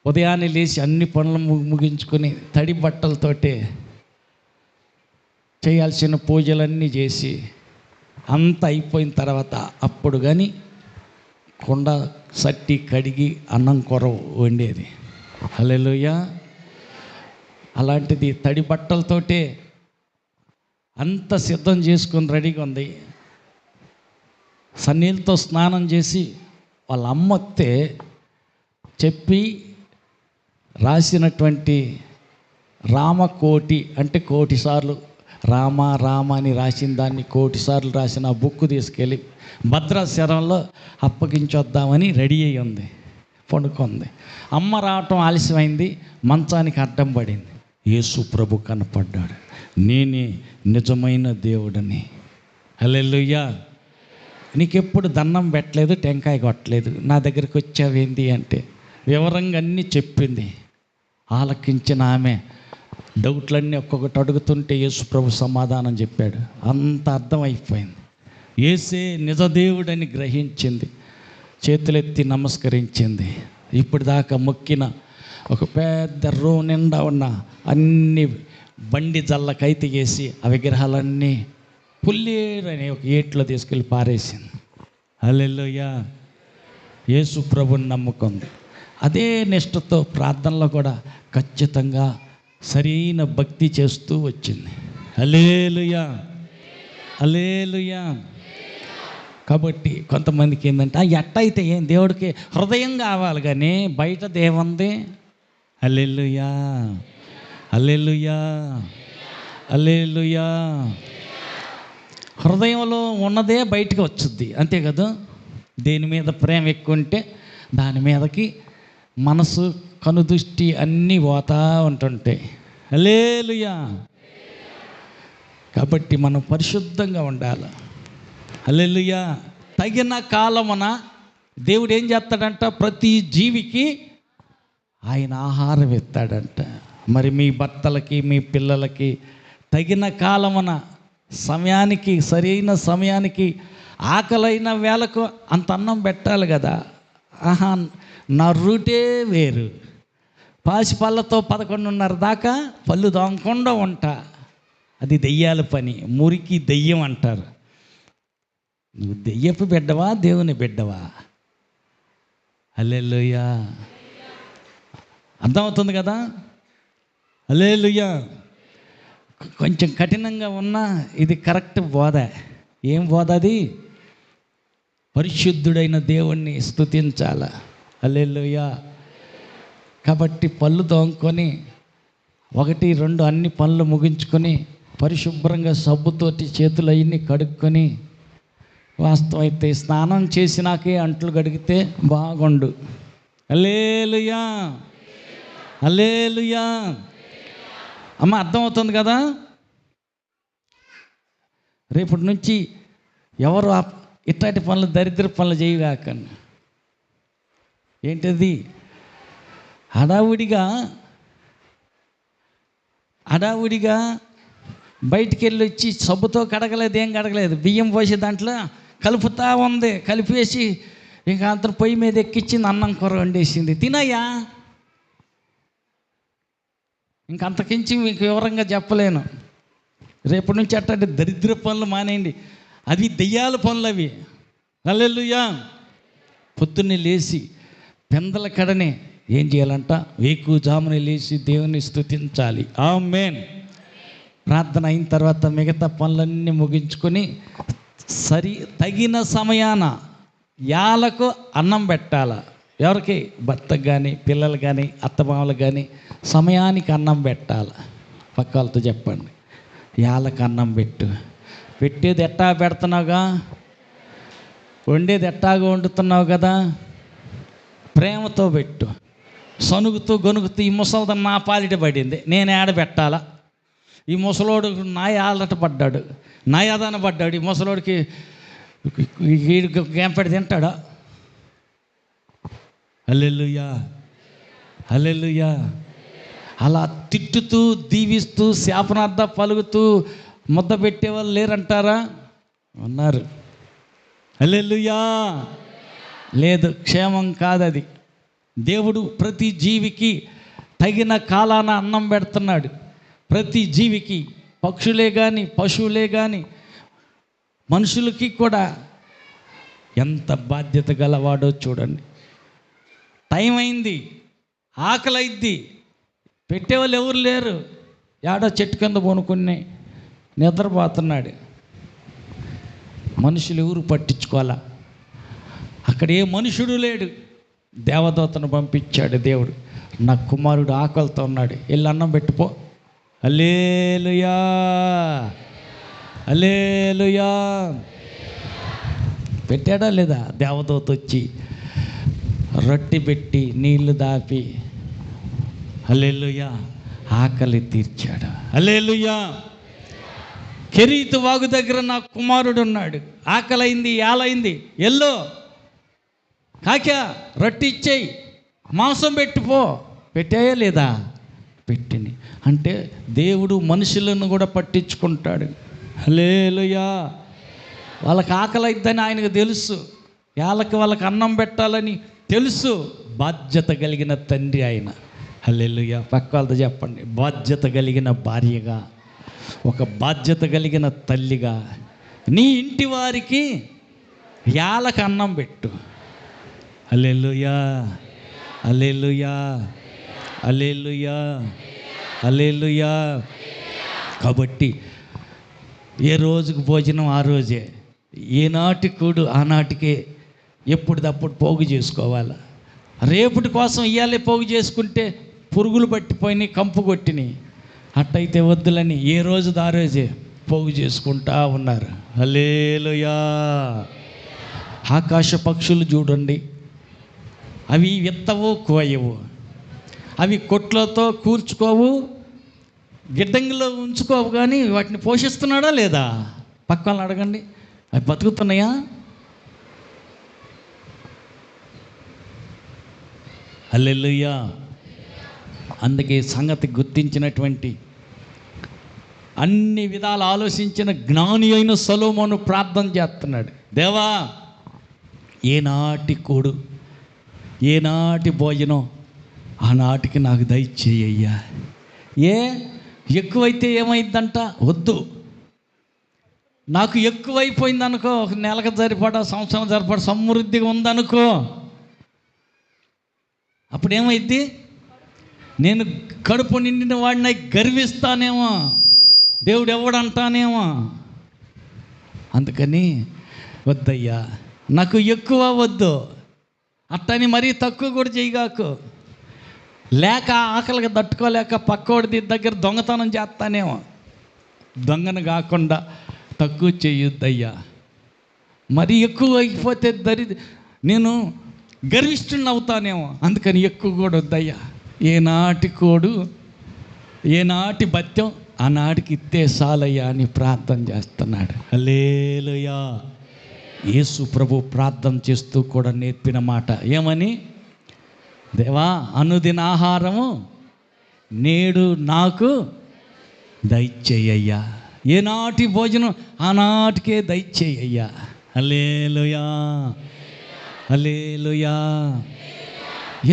ఉదయాన్నే లేచి అన్ని పనులు ముగించుకొని తడి బట్టలతోటే చేయాల్సిన పూజలన్నీ చేసి అంత అయిపోయిన తర్వాత అప్పుడు కానీ కుండ సట్టి కడిగి అన్నం కూర వండేది. హల్లెలూయా. అలాంటిది తడి బట్టలతోటే అంత సిద్ధం చేసుకొని రెడీగా ఉంది. సన్నీళ్ళతో స్నానం చేసి వాళ్ళ అమ్మొత్తే చెప్పి రాసినటువంటి రామకోటి అంటే 1,000,000 సార్లు రామ రామ అని రాసిన దాన్ని 1,000,000 సార్లు రాసిన ఆ బుక్ తీసుకెళ్ళి భద్రాచలంలో అప్పగించొద్దామని రెడీ అయ్యి ఉంది, పండుకుంది. అమ్మ రావటం ఆలస్యమైంది, మంచానికి అడ్డం పడింది. యేసు ప్రభు కనపడ్డాడు, నేనే నిజమైన దేవుడని. హల్లెలూయా. నీకెప్పుడు దండం పెట్టలేదు, టెంకాయ కొట్టలేదు, నా దగ్గరికి వచ్చావేంటి అంటే వివరంగా అన్నీ చెప్పింది. ఆలకించిన ఆమె డౌట్లన్నీ ఒక్కొక్కటి అడుగుతుంటే యేసు ప్రభు సమాధానం చెప్పాడు. అంత అర్థమైపోయింది. యేసే నిజదేవుడని గ్రహించింది, చేతులెత్తి నమస్కరించింది. ఇప్పుడు దాకా మొక్కిన ఒక పెద్ద రూమ్ నిండా ఉన్న అన్ని బండి జల్లకైతే వేసి ఆ విగ్రహాలన్నీ పుల్లేరని ఒక ఏట్లో తీసుకెళ్ళి పారేసింది. హల్లెలూయా. యేసు ప్రభుని నమ్ముకుంది. అదే నిష్ఠతో ప్రార్థనలో కూడా ఖచ్చితంగా సరైన భక్తి చేస్తూ వచ్చింది. హల్లెలూయా, హల్లెలూయా. కాబట్టి కొంతమందికి ఏంటంటే ఎట్టయితే ఏం దేవుడికి హృదయం కావాలి కానీ బయట దేవుంది. హల్లెలూయా, హల్లెలూయా, హల్లెలూయా. హృదయంలో ఉన్నదే బయటకు వచ్చుద్ది, అంతే కదా. దేని మీద ప్రేమ ఎక్కువ ఉంటే దాని మీదకి మనసు కనుదృష్టి అన్నీ పోతా ఉంటుంటాయి. హల్లెలూయా. కాబట్టి మనం పరిశుద్ధంగా ఉండాలి. హల్లెలూయా. తగిన కాలమున దేవుడు ఏం చేస్తాడంట, ప్రతి జీవికి ఆయన ఆహారం ఇస్తాడంట. మరి మీ భర్తలకి మీ పిల్లలకి తగిన కాలమున సమయానికి సరైన సమయానికి ఆకలైన వేళకు అంత అన్నం పెట్టాలి కదా. ఆహా, నా రూటే వేరు. పాసి పళ్ళతో 11:30 దాకా పళ్ళు దొంగకుండా ఉంటా, అది దెయ్యాల పని. మురికి దెయ్యం అంటారు. నువ్వు దెయ్యపు బిడ్డవా దేవుని బిడ్డవా? హల్లెలూయా. అర్థమవుతుంది కదా. హల్లెలూయా. కొంచెం కఠినంగా ఉన్నా ఇది కరెక్ట్ బోధ. ఏం బోధ అది? పరిశుద్ధుడైన దేవుణ్ణి స్తుతించాల. హల్లెలూయా. కాబట్టి పళ్ళు తోముకొని 1, 2 అన్ని పనులు ముగించుకొని పరిశుభ్రంగా సబ్బుతోటి చేతులు అయ్యి కడుక్కొని, వాస్తవమైతే స్నానం చేసినాకే అంట్లు కడిగితే బాగుండు. హల్లెలూయా, హల్లెలూయా. అమ్మ అర్థమవుతుంది కదా. రేపటి నుంచి ఎవరు ఇట్లాంటి పనులు, దరిద్ర పనులు చేయగాకండి. ఏంటది? హడావుడిగా బయటికి వెళ్ళి వచ్చి సబ్బుతో కడగలేదు, ఏం కడగలేదు, బియ్యం పోసి దాంట్లో కలుపుతా ఉంది. కలిపేసి ఇంకా అంత పొయ్యి మీద ఎక్కించింది, అన్నం కూర వండేసింది. తినయ్యా. ఇంకంతకించి మీకు వివరంగా చెప్పలేను. రేపటి నుంచి అట్లాంటి దరిద్ర పనులు మానేయండి. అవి దెయ్యాల పనులు అవి. హల్లెలూయా. పొద్దున్నే లేచి పెందల కడనే ఏం చేయాలంట, వేకుజామున లేచి దేవుని స్తుతించాలి. ఆమేన్. ప్రార్థన అయిన తర్వాత మిగతా పనులన్నీ ముగించుకొని తగిన సమయాన యాలకు అన్నం పెట్టాల. ఎవరికి? భర్తకు కానీ పిల్లలు కానీ అత్తమామలు కానీ సమయానికి అన్నం పెట్టాలి. పక్క వాళ్ళతో చెప్పండి, యాళ్ళకి అన్నం పెట్టు. పెట్టేది ఎట్టా పెడుతున్నావుగా, వండేది ఎట్టాగా వండుతున్నావు కదా, ప్రేమతో పెట్టు. సనుగుతూ గొనుగుతూ ఈ ముసలిదని నా పాలిట పడింది, నేను ఏడ పెట్టాలా? ఈ ముసలోడు నా ఆలట పడ్డాడు, నా యాదాన పడ్డాడు. ఈ ముసలోడికి గేంపెడి తింటాడా? హల్లెలూయా, హల్లెలూయా. అలా తిట్టుతూ దీవిస్తూ శాపనార్థ పలుకుతూ ముద్ద పెట్టేవాళ్ళు లేరంటారా? ఉన్నారు. హల్లెలూయా. లేదు, క్షేమం కాదది. దేవుడు ప్రతి జీవికి తగిన కాలాన అన్నం పెడుతున్నాడు. ప్రతి జీవికి, పక్షులే కానీ పశువులే కానీ మనుషులకి కూడా ఎంత బాధ్యత గలవాడో చూడండి. టైం అయింది, ఆకలి అయింది, పెట్టేవాళ్ళు ఎవరు లేరు. ఏడో చెట్టు కింద కొనుక్కుని నిద్రపోతున్నాడు. మనుషులు ఎవరు పట్టించుకోవాలా? అక్కడ ఏ మనుషుడు లేడు. దేవదూతను పంపించాడు దేవుడు. నా కుమారుడు ఆకలితో ఉన్నాడు, వెళ్ళి అన్నం పెట్టుపో. హల్లెలూయా, హల్లెలూయా. పెట్టాడా లేదా? దేవదూత వచ్చి రొట్టె పెట్టి నీళ్లు దాపి హల్లెలూయా ఆకలి తీర్చాడు. హల్లెలూయా. కెరీతు వాగు దగ్గర నా కుమారుడు ఉన్నాడు, ఆకలైంది, ఏలైంది, ఎల్లో కాకా రొట్టె ఇచ్చేయి, మాంసం పెట్టిపో. పెట్టాయా లేదా? పెట్టిని. అంటే దేవుడు మనుషులను కూడా పట్టించుకుంటాడు. హల్లెలూయా. వాళ్ళకి ఆకలి అయిద్దని ఆయనకు తెలుసు, వాళ్ళకి అన్నం పెట్టాలని తెలుసు. బాధ్యత కలిగిన తండ్రి ఆయన. హల్లెలూయా. పక్క వాళ్ళతో చెప్పండి, బాధ్యత కలిగిన భార్యగా, ఒక బాధ్యత కలిగిన తల్లిగా నీ ఇంటి వారికి యాలకు అన్నం పెట్టు. హల్లెలూయా, హల్లెలూయా, హల్లెలూయా, హల్లెలూయా. కాబట్టి ఏ రోజుకు భోజనం ఆ రోజే, ఏనాటి కూడు ఆనాటికే ఎప్పుడుదప్పుడు పోగు చేసుకోవాలి. రేపటి కోసం ఇయ్యాలే పోగు చేసుకుంటే పురుగులు పట్టిపోయినాయి, కంపు కొట్టినాయి. అట్టయితే వద్దులని ఏ రోజు ఆ రోజే పోగు చేసుకుంటా ఉన్నారు. హల్లెలూయా. ఆకాశ పక్షులు చూడండి, అవి విత్తవు, కోయవు, అవి కొట్లతో కూర్చుకోవు, గిడ్డంగిలో ఉంచుకోవు, కానీ వాటిని పోషిస్తున్నాడా లేదా? పక్క వాళ్ళని అడగండి, అవి బతుకుతున్నాయా? హల్లెలూయా. అందుకే సంగతి గుర్తించినటువంటి, అన్ని విధాలు ఆలోచించిన జ్ఞాని అయిన సొలొమోను ప్రార్థన చేస్తున్నాడు. దేవా, ఏనాటి కూడు, ఏనాటి భోజనం ఆనాటికి నాకు దయచేయ్యా. ఎక్కువైతే ఏమైందంట? వద్దు. నాకు ఎక్కువైపోయిందనుకో, ఒక నెలకు సరిపడా, సంవత్సరం సరిపడా సమృద్ధిగా ఉందనుకో, అప్పుడు ఏమైద్ది? నేను కడుపు నిండిన వాడిని గర్విస్తానేమో, దేవుడు ఎవడంటానేమో. అందుకని వద్దయ్యా, నాకు ఎక్కువ వద్దు, అట్టని మరీ తక్కువ కూడా చేయగాకు. లేక ఆకలికి తట్టుకోలేక పక్కోడి దగ్గర దొంగతనం చేస్తానేమో, దొంగను కాకుండా తక్కువ చేయొద్దయ్యా. మరి ఎక్కువ అయిపోతే నేను గర్విష్ఠుని అవుతానేమో, అందుకని ఎక్కువ కూడా వద్దయ్యా. ఏనాటి కోడు, ఏనాటి బత్యం ఆనాటికి ఇత్తే సాలయ్యా అని ప్రార్థన చేస్తున్నాడు. హల్లెలూయా. యేసు ప్రభు ప్రార్థన చేస్తూ కూడా నేర్పిన మాట ఏమని? దేవా, అనుదిన ఆహారము నేడు నాకు దయచేయ్యా. ఏనాటి భోజనం ఆనాటికే దయచేయ్యా. హల్లెలూయా, హల్లెలూయా.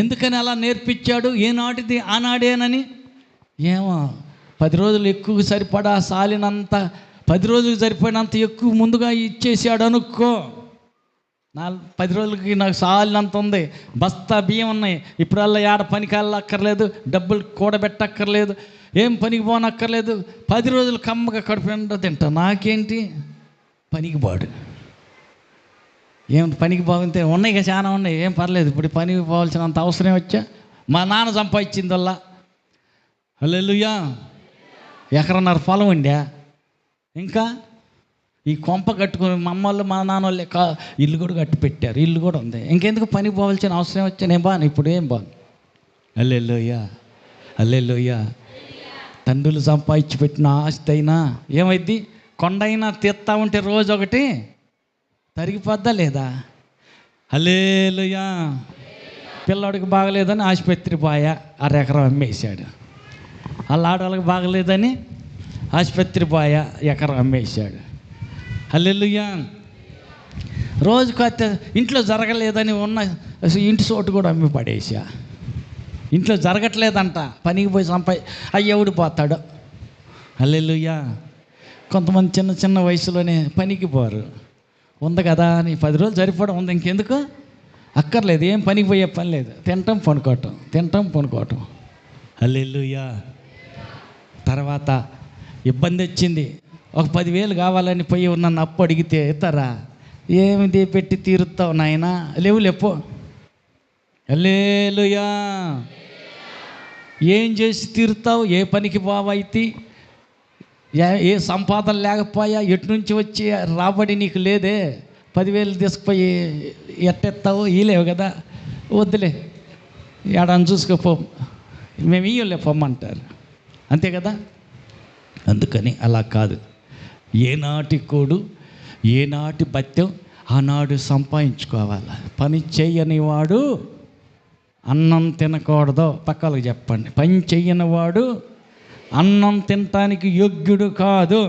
ఎందుకని అలా నేర్పించాడు? ఏనాటిది ఆనాడేనని. ఏమో 10 రోజులు ఎక్కువ సరిపడా సాలినంత, 10 రోజులకు సరిపడినంత ఎక్కువ ముందుగా ఇచ్చేసాడు అనుకో. 10 రోజులకి నాకు సాలినంత ఉంది, బస్తా బియ్యం ఉన్నాయి, ఇప్పుడల్లా ఏడ పనికి వెళ్ళక్కర్లేదు, డబ్బులు కూడబెట్టక్కర్లేదు, ఏం పనికి పోనక్కర్లేదు, 10 రోజులు కమ్మగా కడుపు నిండా తింటా. నాకేంటి పనికి పోడు? ఏం పనికి పోతే ఉన్నాయి కదా, చాలా ఉన్నాయి, ఏం పర్లేదు. ఇప్పుడు పనికి పోవాల్సినంత అవసరం వచ్చా? మా నాన్న సంపాదించిందల్లా. హల్లెలూయా. ఎకరన్నర పొలం ఉండే, ఇంకా ఈ కొంప కట్టుకుని మా అమ్మోళ్ళు మా నాన్నోళ్ళు ఇల్లు కూడా కట్టి పెట్టారు, ఇల్లు కూడా ఉంది. ఇంకెందుకు పని పోవాల్సిన అవసరం వచ్చాను? ఏం బాను, ఇప్పుడు ఏం బాను. హల్లెలూయా, హల్లెలూయా. తండ్రులు సంపాదించి పెట్టిన ఆస్తి అయినా ఏమైద్ది? కొండ అయినా తీస్తా ఉంటే రోజు ఒకటి తరిగిపోద్దా లేదా? హల్లెలూయా. పిల్లాడికి బాగలేదని ఆసుపత్రి పోయా, 1/2 ఎకరం అమ్మేశాడు. వాళ్ళ ఆడవాళ్ళకి బాగలేదని ఆసుపత్రి పోయా, 1 ఎకరం అమ్మేశాడు. హల్లెలూయా. రోజుకు ఇంట్లో జరగలేదని ఉన్న ఇంటి చోటు కూడా అమ్మి పడేసా. ఇంట్లో జరగట్లేదంట, పనికి పోయి అయ్యవుడు పోతాడు. హల్లెలూయా. కొంతమంది చిన్న చిన్న వయసులోనే పనికి పోరు. ఉంది కదా అని 10 రోజులు సరిపోవడం ఉంది, ఇంకెందుకు అక్కర్లేదు, ఏం పనికి పోయే పని లేదు, తినటం పనుకోవటం. హల్లెలూయా. తర్వాత ఇబ్బంది వచ్చింది, ఒక 10,000 కావాలని పోయి నన్ను అప్పు అడిగితే ఇస్తారా? ఏమిది పెట్టి తీరుతావు నాయనా, లేవు లేపో. హల్లెలూయా. ఏం చేసి తీరుతావు? ఏ పనికి పోవైతే, ఏ సంపాదన లేకపోయా, ఎటు నుంచి వచ్చి రాబడి నీకు లేదే, 10,000 తీసుకుపోయి ఎట్టెత్తావు? ఇలేవు కదా, వద్దులే ఏడాన్ని చూసుకోపో, మేము ఇయ్యలే పొమ్మంటారు, అంతే కదా. అందుకని అలా కాదు, ఏనాటి కోడు ఏనాటి బత్యం ఆనాడు సంపాదించుకోవాలి. పని చేయని వాడు అన్నం తినకూడదు. పక్కలకు చెప్పండి, పని చెయ్యని వాడు అన్నం తినటానికి యోగ్యుడు కాదు.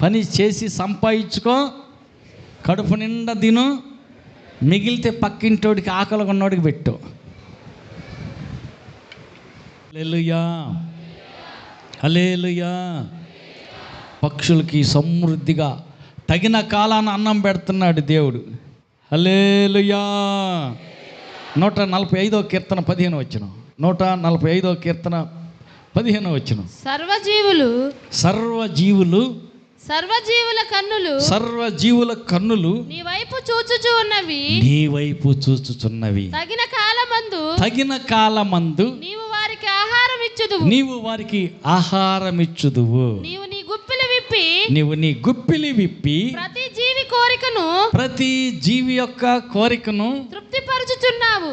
పని చేసి సంపాదించుకో, కడుపు నిండా తిను, మిగిలితే పక్కింటోడికి ఆకలి ఉన్నోడికి పెట్టు. హల్లెలూయా, హల్లెలూయా. పక్షులకి సమృద్ధిగా తగిన కాలాన అన్నం పెడుతున్నాడు దేవుడు. హల్లెలూయా. 145వ కీర్తన 15వ వచనం. 145వ కీర్తన 15వ వచనం. సర్వజీవుల కన్నులు నీ వైపు చూచుచున్నవి. తగిన కాలమందు నీవు వారికి ఆహారమిచ్చుదువు. నీవు నీ గుప్పిలి విప్పి ప్రతి జీవి యొక్క కోరికను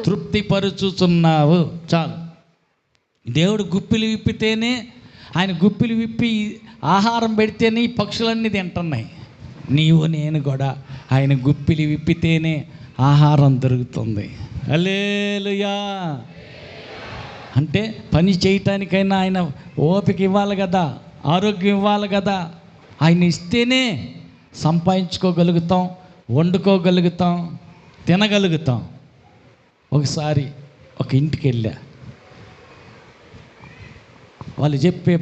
తృప్తిపరుచుచున్నావు. చాలు. దేవుడు గుప్పిలి విప్పితేనే, ఆయన గుప్పిలి విప్పి ఆహారం పెడితేనే ఈ పక్షులన్నీ తింటున్నాయి. నీవు నేను కూడా ఆయన గుప్పిలి విప్పితేనే ఆహారం దొరుకుతుంది. హల్లెలూయా. అంటే పని చేయటానికైనా ఆయన ఓపిక ఇవ్వాలి కదా, ఆరోగ్యం ఇవ్వాలి కదా. ఆయన ఇస్తేనే సంపాదించుకోగలుగుతాం, వండుకోగలుగుతాం, తినగలుగుతాం. ఒకసారి ఒక ఇంటికి వెళ్ళా, వాళ్ళు చెప్పే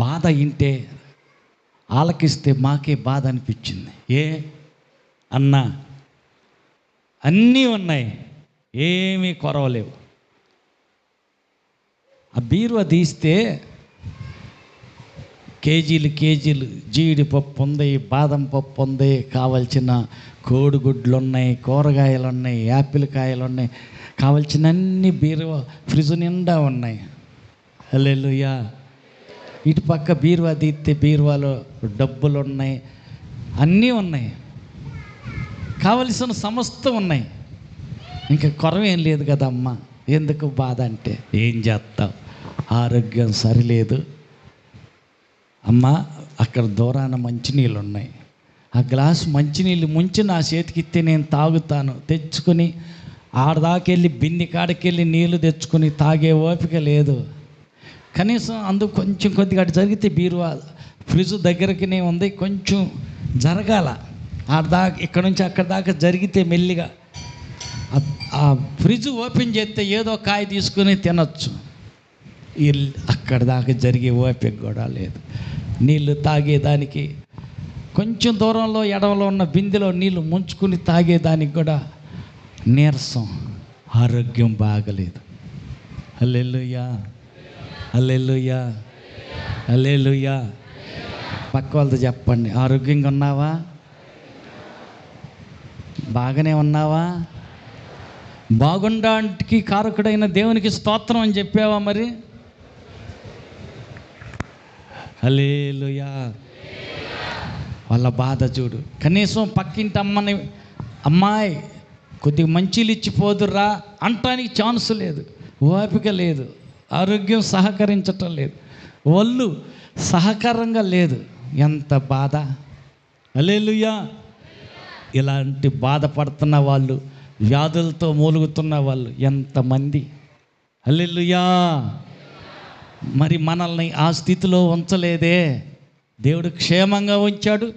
బాధ వింటే ఆలకిస్తే మాకే బాధ అనిపించింది. అన్నా అన్నీ ఉన్నాయి, ఏమీ కొరవలేవు. ఆ బీరువా తీస్తే కేజీలు జీడిపప్పు ఉంది, బాదం పప్పు ఉంది, కావలసిన కోడిగుడ్లు ఉన్నాయి, కూరగాయలు ఉన్నాయి, యాపిల్ కాయలు ఉన్నాయి, కావలసిన అన్ని బీరువా ఫ్రిడ్జ్ నిండా ఉన్నాయి. హల్లెలూయా. ఇటు పక్క బీరువా తీస్తే బీరువాలో డబ్బులు ఉన్నాయి, అన్నీ ఉన్నాయి, కావలసిన సమస్తం ఉన్నాయి. ఇంకా కొరవేం లేదు కదమ్మా. ఎందుకు బాధ అంటే ఏం చేస్తావు, ఆరోగ్యం సరిలేదు అమ్మా. అక్కడ దూరాన మంచినీళ్ళు ఉన్నాయి, ఆ గ్లాసు మంచినీళ్ళు ముంచి నా చేతికిస్తే నేను తాగుతాను. తెచ్చుకొని ఆడదాకెళ్ళి బింది కాడికెళ్ళి నీళ్ళు తెచ్చుకొని తాగే ఓపిక లేదు. కనీసం అందుకు కొంచెం కొద్దిగా అటు జరిగితే బీరువా ఫ్రిడ్జ్ దగ్గరకినే ఉంది, కొంచెం జరగాల. ఇక్కడ నుంచి అక్కడ దాకా జరిగితే మెల్లిగా ఆ ఫ్రిడ్జ్ ఓపెన్ చేస్తే ఏదో కాయ తీసుకుని తినచ్చు. అక్కడ దాకా జరిగే ఓపిక కూడా లేదు. నీళ్ళు తాగేదానికి కొంచెం దూరంలో ఎడవలో ఉన్న బిందెలో నీళ్ళు ముంచుకుని తాగేదానికి కూడా నీరసం, ఆరోగ్యం బాగలేదు. హల్లెలూయా, హల్లెలూయా, హల్లెలూయా. పక్క వాళ్ళతో చెప్పండి, ఆరోగ్యంగా ఉన్నావా? బాగానే ఉన్నావా? బాగుండానికి కారకుడైన దేవునికి స్తోత్రం అని చెప్పావా? మరి హల్లెలూయా. వాళ్ళ బాధ చూడు. కనీసం పక్కింటి అమ్మని, అమ్మాయి కొద్దిగా మంచిలు ఇచ్చిపోదురా అంటానికి ఛాన్స్ లేదు, ఓపిక లేదు, ఆరోగ్యం సహకరించటం లేదు, ఒళ్ళు సహకారంగా లేదు. ఎంత బాధ. హల్లెలూయా. ఇలాంటి బాధపడుతున్న వాళ్ళు, వ్యాధులతో మూలుగుతున్న వాళ్ళు ఎంతమంది. హల్లెలూయా. మరి మనల్ని ఆ స్థితిలో ఉంచలేదే. దేవుడు క్షేమంగా ఉంచాడు,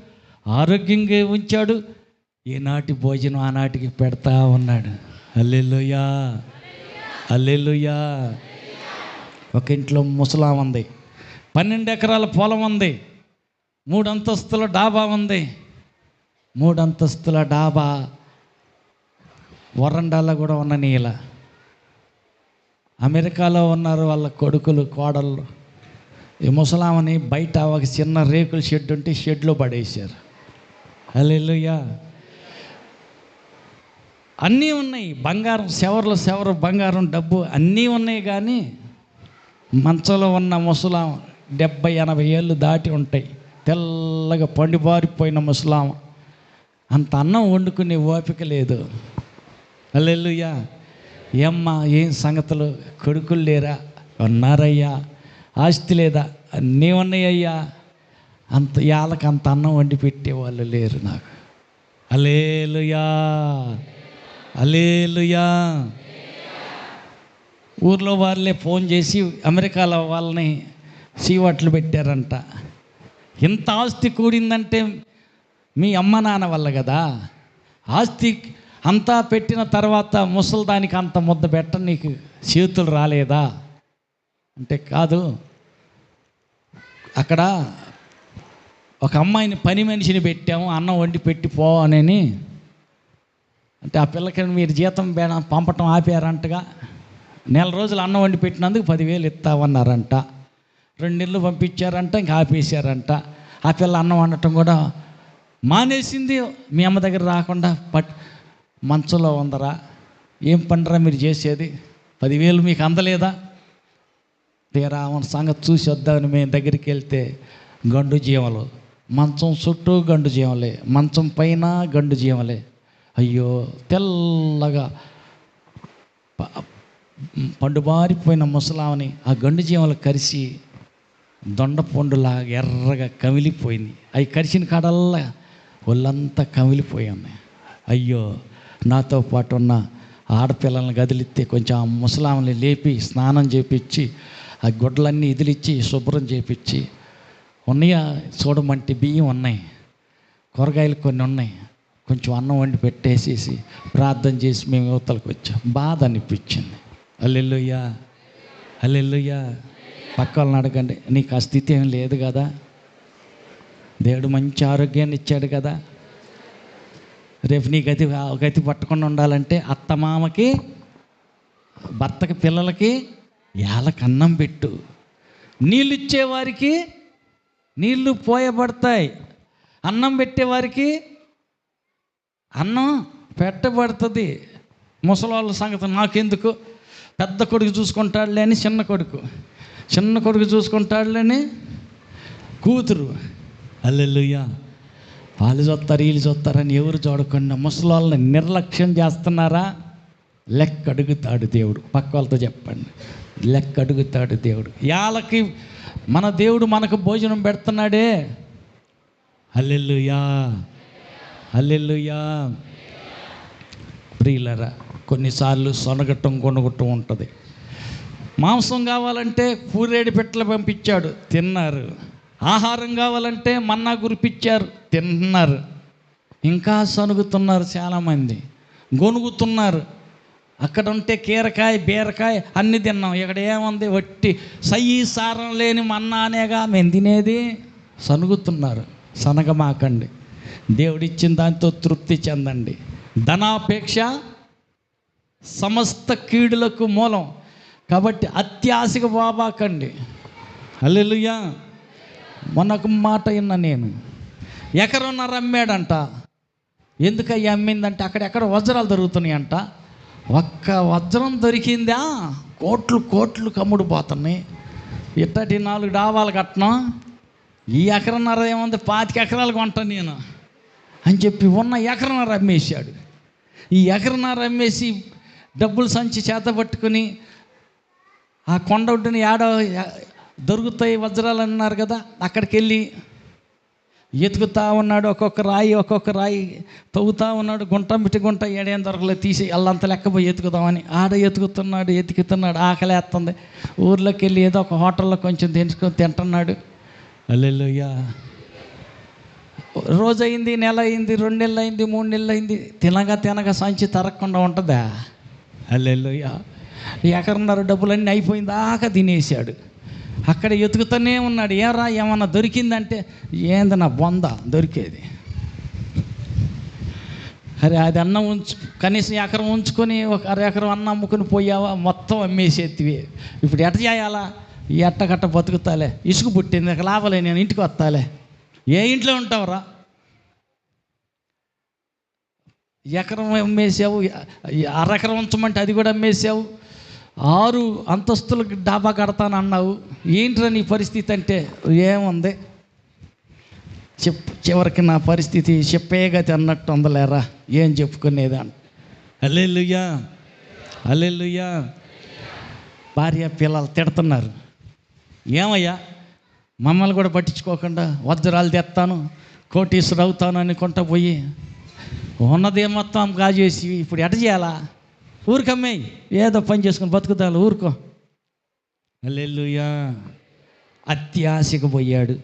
ఆరోగ్యంగా ఉంచాడు. ఈనాటి భోజనం ఆనాటికి పెడతా ఉన్నాడు. హల్లెలూయా, హల్లెలూయా. ఒక ఇంట్లో ముసలాం ఉంది, 12 ఎకరాల పొలం ఉంది, 3 అంతస్తుల డాబా ఉంది. 3 అంతస్తుల డాబా వరండాలో కూడా ఉన్న ఇలా అమెరికాలో ఉన్నారు వాళ్ళ కొడుకులు, కోడళ్ళు. ఈ ముసలామని బయట ఒక చిన్న రేకుల షెడ్ ఉంటే షెడ్లో పడేశారు. హల్లెలూయా. అన్నీ ఉన్నాయి, బంగారం, సెవరు బంగారం, డబ్బు అన్నీ ఉన్నాయి. కానీ మంచంలో ఉన్న ముసలాం 70-80 ఏళ్ళు దాటి ఉంటాయి, తెల్లగా పండిబారిపోయిన ముసలాం. అంత అన్నం వండుకునే ఓపిక లేదు. హల్లెలూయా. ఏమ్మా ఏం సంగతులు, కొడుకులు లేరా? ఉన్నారయ్యా. ఆస్తి లేదా? అన్నీ ఉన్నాయ్యా. అంత వాళ్ళకి అంత అన్నం వండి పెట్టేవాళ్ళు లేరు నాకు. హల్లెలూయా, హల్లెలూయా. ఊర్లో వాళ్ళే ఫోన్ చేసి అమెరికాలో వాళ్ళని సీవట్లు పెట్టారంట. ఇంత ఆస్తి కూడిందంటే మీ అమ్మ నాన్న వల్ల కదా. ఆస్తి అంతా పెట్టిన తర్వాత ముసలిదానికి అంత ముద్ద పెట్ట నీకు చేతులు రాలేదా అంటే, కాదు, అక్కడ ఒక అమ్మాయిని పని మనిషిని పెట్టాము, అన్నం వండి పెట్టి పో అని. అంటే ఆ పిల్లకి మీరు జీతం పంపటం ఆపారంటగా. 1 నెల రోజులు అన్నం వండి పెట్టినందుకు 10,000 ఇస్తామన్నారంట. 2 నెలలు పంపించారంట, ఇంకా ఆపేశారంట. ఆ పిల్ల అన్నం వండటం కూడా మానేసింది. మీ అమ్మ దగ్గర రాకుండా మంచంలో ఉందరా. ఏం పండరా మీరు చేసేది? 10,000 మీకు అందలేదా? తీరా సంగతి చూసి వద్దామని మేము దగ్గరికి వెళ్తే గండు జీవలు, మంచం చుట్టూ గండు జీవలే, మంచం పైన గండు జీవలే. అయ్యో, తెల్లగా పండుబారిపోయిన ముసలామని ఆ గండు జీవలు కరిసి దొండపండులాగా ఎర్రగా కమిలిపోయింది. అవి కరిసిన కాడల్లా ఒళ్ళంతా కమిలిపోయి ఉన్నాయి. అయ్యో, నాతో పాటు ఉన్న ఆడపిల్లల్ని గదిలిస్తే కొంచెం ఆ ముసలామని లేపి స్నానం చేపించి ఆ గుడ్డలన్నీ ఇదిలిచ్చి శుభ్రం చేపించి, ఉన్నాయా చూడమంటే బియ్యం ఉన్నాయి, కూరగాయలు కొన్ని ఉన్నాయి, కొంచెం అన్నం వండి పెట్టేసేసి ప్రార్థన చేసి మేము యువతలకు వచ్చాం. బాధ అనిపించింది. హల్లెలూయా, హల్లెలూయా. పక్క వాళ్ళని అడగండి, నీకు ఆ స్థితి ఏం లేదు కదా, దేవుడు మంచి ఆరోగ్యాన్ని ఇచ్చాడు కదా. రేపు నీ గతి పట్టకుండా ఉండాలంటే అత్తమామకి, భర్తకి, పిల్లలకి ఏళ్ళకి అన్నం పెట్టు. నీళ్ళు ఇచ్చేవారికి నీళ్ళు పోయబడతాయి, అన్నం పెట్టేవారికి అన్నం పెట్టబడుతుంది. ముసలాళ్ళ సంగతి నాకెందుకు, పెద్ద కొడుకు చూసుకుంటాడులే అని చిన్న కొడుకు చూసుకుంటాడులేని కూతురు. హల్లెలూయా. వాళ్ళు చూస్తారు, వీళ్ళు చూస్తారని ఎవరు చూడకుండా ముసలాళ్ళని నిర్లక్ష్యం చేస్తున్నారా? లెక్క అడుగుతాడు దేవుడు. పక్క వాళ్ళతో చెప్పండి, లెక్క అడుగుతాడు దేవుడు. వాళ్ళకి మన దేవుడు మనకు భోజనం పెడుతున్నాడే. హల్లెలూయా, హల్లెలూయా. ప్రియులరా, కొన్నిసార్లు సొనగట్టం కొనుగొట్టం ఉంటుంది. మాంసం కావాలంటే పూరేడు పెట్టలు పంపించాడు, తిన్నారు. ఆహారం కావాలంటే మన్నా కురిపించారు, తిన్నారు. ఇంకా సనుగుతున్నారు, చాలామంది గొనుగుతున్నారు. అక్కడ ఉంటే కీరకాయ, బీరకాయ అన్నీ తిన్నాం. ఇక్కడ ఏముంది, వట్టి సయ్యి సారం లేని మన్నా అనేగా మేము తినేది. సనుగుతున్నారు. సనగమాకండి, దేవుడిచ్చిన దాంతో తృప్తి చెందండి. ధనాపేక్ష సమస్త కీడులకు మూలం. కాబట్టి అత్యాశకు బాబాకండి. హల్లెలూయా. మొన్నొక మాట విన్నా నేను, 1.5 ఎకరం అమ్మాడంట. ఎందుకయ్యా అమ్మిందంటే అక్కడెక్కడ వజ్రాలు దొరుకుతున్నాయంట. ఒక్క వజ్రం దొరికిందా కోట్లు కమ్ముడు పోతున్నాయి. ఇట్టటి 4 డాబాలు కట్టడం ఈ ఎకరన్నర ఏముంది, 25 ఎకరాలు కొంటాను నేను అని చెప్పి ఉన్న ఎకరన్నర అమ్మేశాడు. ఈ ఎకరన్నర అమ్మేసి డబ్బులు సంచి చేత పట్టుకుని ఆ కొండ ఒడ్డుని దొరుకుతాయి వజ్రాలు అన్నారు కదా, అక్కడికి వెళ్ళి ఎతుకుతా ఉన్నాడు. ఒక్కొక్క రాయి తవ్వుతూ ఉన్నాడు. గుంట ఏడేం దొరకలేదు, తీసి అల్లంత లెక్కపోయి ఎతుకుదామని ఎతుకుతున్నాడు. ఆకలేస్తుంది. ఊర్లోకి వెళ్ళి ఏదో ఒక హోటల్లో కొంచెం తింటున్నాడు. హల్లెలూయా. రోజు అయింది, నెల అయింది, 2 నెలలు అయింది, 3 నెలలు అయింది. తినగా సంచి తరగకుండా ఉంటుందా? హల్లెలూయా. ఎకరన్నర డబ్బులన్నీ అయిపోయింది దాకా తినేసాడు. అక్కడ ఎతుకుతూనే ఉన్నాడు. ఏమన్నా దొరికిందంటే ఏంది నా బొంద దొరికేది. అరే అది అన్నం కనీసం ఎకరం ఉంచుకొని ఒక 1/2 ఎకరం అన్నం అమ్ముకుని పోయావా, మొత్తం అమ్మేసేతివి. ఇప్పుడు ఎట్ట చేయాలా? ఎట్టగట్ట బతుకుతాలే, ఇసుకు పుట్టింది, ఇక లాభలే, నేను ఇంటికి వస్తాలే. ఏ ఇంట్లో ఉంటావురా? ఎకరం అమ్మేసావు, 1/2 ఎకరం ఉంచమంటే అది కూడా అమ్మేసావు. 6 అంతస్తులకు డాబా కడతాను అన్నావు. ఏంట్రా నీ పరిస్థితి అంటే, ఏముంది చివరికి నా పరిస్థితి చెప్పేగతి అన్నట్టు ఉందలేరా, ఏం చెప్పుకునేదా? హల్లెలూయా, హల్లెలూయా. భార్య పిల్లలు తిడుతున్నారు. ఏమయ్యా, మమ్మల్ని కూడా పట్టించుకోకుండా వజ్రాలు తెస్తాను, కోటీశ్వరు అవుతాను అనుకుంటా పోయి ఉన్నదే మొత్తం గాజేసి ఇప్పుడు ఎట చేయాలా? ఊరికమ్మాయి ఏదో పని చేసుకుని బతుకుతాను, ఊరుకో. హల్లెలూయా. అత్యాశకు పోయాడు,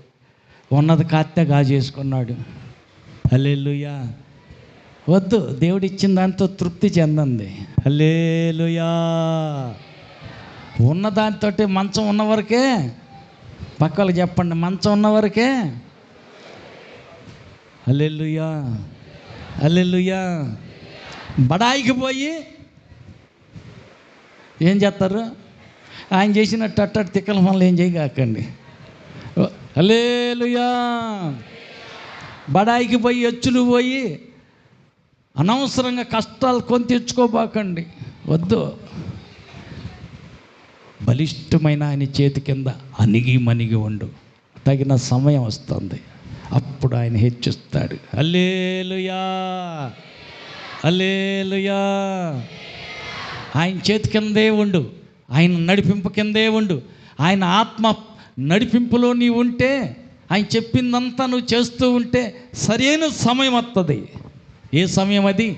ఉన్నది కాత్తే గాజేసుకున్నాడు. హల్లెలూయా. వద్దు, దేవుడు ఇచ్చిన దాంతో తృప్తి చెందండి. హల్లెలూయా. ఉన్నదాంతో మంచం ఉన్నవరకే, పక్కలకు చెప్పండి, మంచం ఉన్నవరకే. హల్లెలూయా, హల్లెలూయా. బడాయికి పోయి ఏం చేస్తారు? ఆయన చేసినట్టు అట్టట్టు తిక్కల పనులు ఏం చేయగాకండి. హల్లెలూయా. బడాయికి పోయి ఎచ్చులు పోయి అనవసరంగా కష్టాలు కొని తెచ్చుకోబాకండి. వద్దు. బలిష్టమైన ఆయన చేతి కింద అణిగి ఉండు. తగిన సమయం వస్తుంది, అప్పుడు ఆయన హెచ్చిస్తాడు. హల్లెలూయా, హల్లెలూయా. ఆయన చేతి కిందే ఉండు, ఆయన నడిపింపు కిందే ఉండు. ఆయన ఆత్మ నడిపింపులో నీవు ఉంటే, ఆయన చెప్పిందంతా నువ్వు చేస్తూ ఉంటే సరైన సమయం వస్తుంది. ఏ సమయం అది?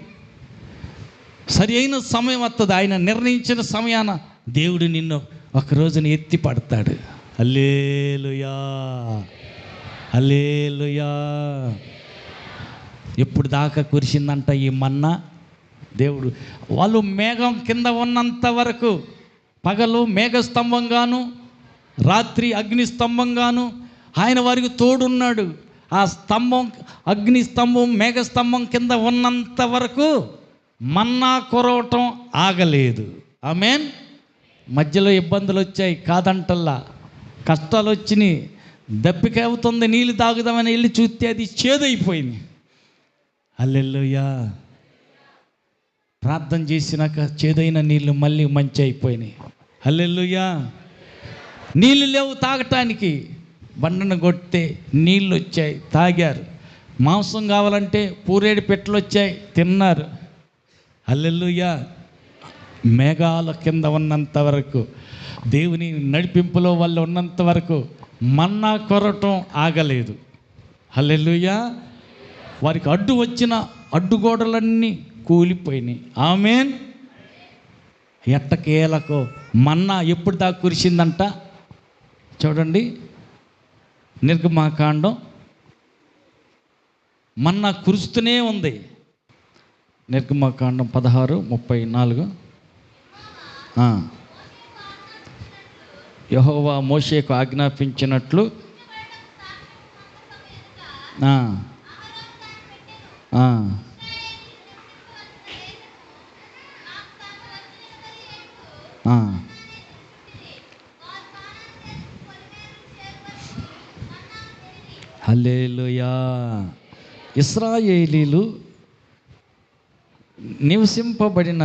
సరైన సమయం వస్తుంది. ఆయన నిర్ణయించిన సమయాన దేవుడు నిన్ను ఒక రోజున ఎత్తి పడతాడు. హల్లెలూయా, హల్లెలూయా. ఎప్పుడు దాకా కురిసిందంట ఈ మన్నా? దేవుడు వాళ్ళు మేఘం కింద ఉన్నంత వరకు, పగలు మేఘస్తంభంగాను, రాత్రి అగ్నిస్తంభంగాను ఆయన వారికి తోడున్నాడు. ఆ స్తంభం, అగ్నిస్తంభం, మేఘస్తంభం కింద ఉన్నంత వరకు మన్నా కురవటం ఆగలేదు. ఆమేన్. మధ్యలో ఇబ్బందులు వచ్చాయి, కాదంటల్లా. కష్టాలు వచ్చినాయి, దప్పిక అవుతుంది, నీళ్ళు తాగుదామని వెళ్ళి చూస్తే అది చేదైపోయింది. హల్లెలూయా. ప్రార్థన చేసినాక చేదైన నీళ్ళు మళ్ళీ మంచి అయిపోయినాయి. హల్లెలూయా. నీళ్ళు లేవు తాగటానికి, బండను కొడితే నీళ్ళు వచ్చాయి, తాగారు. మాంసం కావాలంటే పూరేడు పెట్టెలు వచ్చాయి, తిన్నారు. హల్లెలూయా. మేఘాల కింద ఉన్నంత వరకు, దేవుని నడిపింపులో వాళ్ళు ఉన్నంత వరకు మన్నా కొరటం ఆగలేదు. హల్లెలూయా. వారికి అడ్డు వచ్చిన అడ్డుగోడలన్నీ కూలిపోయినాయి. ఆమేన్. ఎట్టకేలకు మన్నా ఎప్పుడు దాకా కురిసిందంట చూడండి. నిర్గమాకాండం మన్నా కురుస్తూనే ఉంది. నిర్గమాకాండం 16:34. యెహోవా మోషేకు ఆజ్ఞాపించినట్లు హల్లెలూయా. ఇశ్రాయేలీలు నివసింపబడిన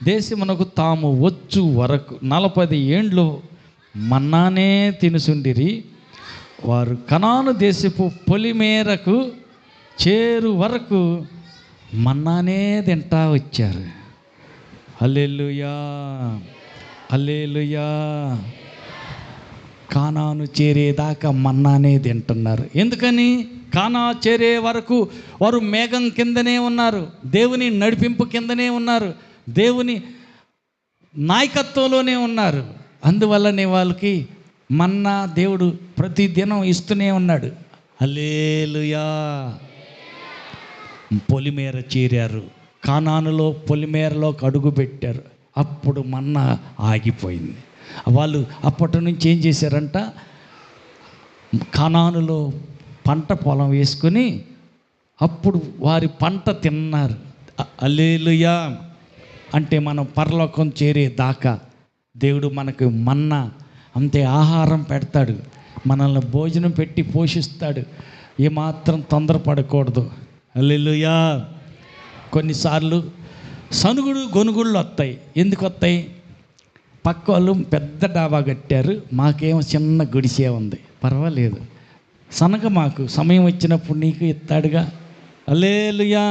దేశమునకు తాము వచ్చు వరకు 40 ఏండ్లు మన్నానే తినుసుండిరి. వారు కనాను దేశపు పొలిమేరకు చేరు వరకు మన్నానే తింటా వచ్చారు. హల్లెలూయా, హల్లెలూయా. కానాను చేరేదాకా మన్నానే తింటున్నారు. ఎందుకని? కానా చేరే వరకు వారు మేఘం కిందనే ఉన్నారు, దేవుని నడిపింపు కిందనే ఉన్నారు, దేవుని నాయకత్వంలోనే ఉన్నారు. అందువల్లనే వాళ్ళకి మన్నా దేవుడు ప్రతిదినం ఇస్తూనే ఉన్నాడు. హల్లెలూయా. పొలిమేర చేరారు, కానానులో పొలిమేరలో అడుగు పెట్టారు. అప్పుడు మన్నా ఆగిపోయింది. వాళ్ళు అప్పటి నుంచి ఏం చేశారంట, కానానులో పంట పొలం వేసుకొని అప్పుడు వారి పంట తిన్నారు. హల్లెలూయా. అంటే మనం పరలోకం చేరే దాకా దేవుడు మనకు మన్నా అంతే ఆహారం పెడతాడు, మనల్ని భోజనం పెట్టి పోషిస్తాడు. ఏమాత్రం తొందరపడకూడదు. హల్లెలూయా. కొన్నిసార్లు సనుగుడు గొనుగుళ్ళు వస్తాయి. ఎందుకు వస్తాయి? పక్క వాళ్ళు పెద్ద డాబా కట్టారు, మాకేమో చిన్న గుడిసే ఉంది, పర్వాలేదు, సనగ మాకు సమయం వచ్చినప్పుడు నీకు ఇస్తాడుగా. హల్లెలూయా.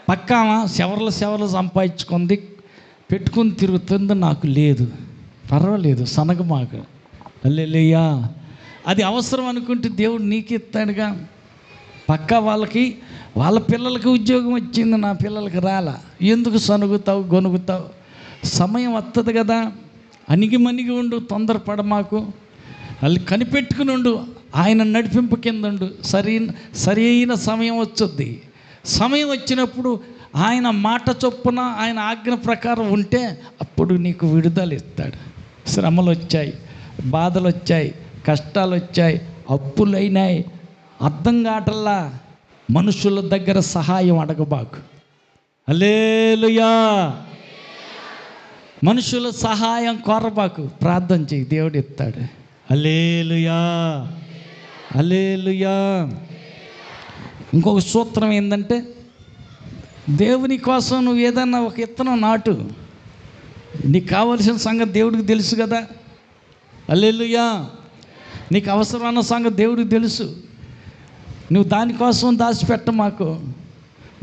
పక్క శవర్లు సంపాదించుకుంది, పెట్టుకుని తిరుగుతుంది, నాకు లేదు, పర్వాలేదు, సనగ మాకు. హల్లెలూయా. అది అవసరం అనుకుంటే దేవుడు నీకు ఇస్తాడుగా. పక్క వాళ్ళకి వాళ్ళ పిల్లలకి ఉద్యోగం వచ్చింది, నా పిల్లలకి రాలా, ఎందుకు సనుగుతావు గొనుగుతావు? సమయం వస్తుంది కదా. అణిగి మణిగి ఉండు, తొందరపడ మాకు. వాళ్ళు కనిపెట్టుకుని ఉండు, ఆయన నడిపింపు కింద ఉండు. సరైన సమయం వచ్చుద్ది. సమయం వచ్చినప్పుడు ఆయన మాట చొప్పున ఆయన ఆజ్ఞ ప్రకారం ఉంటే అప్పుడు నీకు విడుదల ఇస్తాడు. శ్రమలు వచ్చాయి, బాధలు వచ్చాయి, కష్టాలు వచ్చాయి, అప్పులైనాయి, అర్థం కావటల్లా, మనుషుల దగ్గర సహాయం అడగబాకు. హల్లెలూయా. మనుషుల సహాయం కోరబాకు, ప్రార్థన చేయి, దేవుడు ఇస్తాడు. హల్లెలూయా, హల్లెలూయా. ఇంకొక సూత్రం ఏంటంటే, దేవుని కోసం నువ్వు ఏదన్నా ఒక విత్తనం నాటు, నీకు కావలసిన సంగతి దేవుడికి తెలుసు కదా. హల్లెలూయా. నీకు అవసరమైన సంగతి దేవుడికి తెలుసు. నువ్వు దానికోసం దాచిపెట్ట మాకు.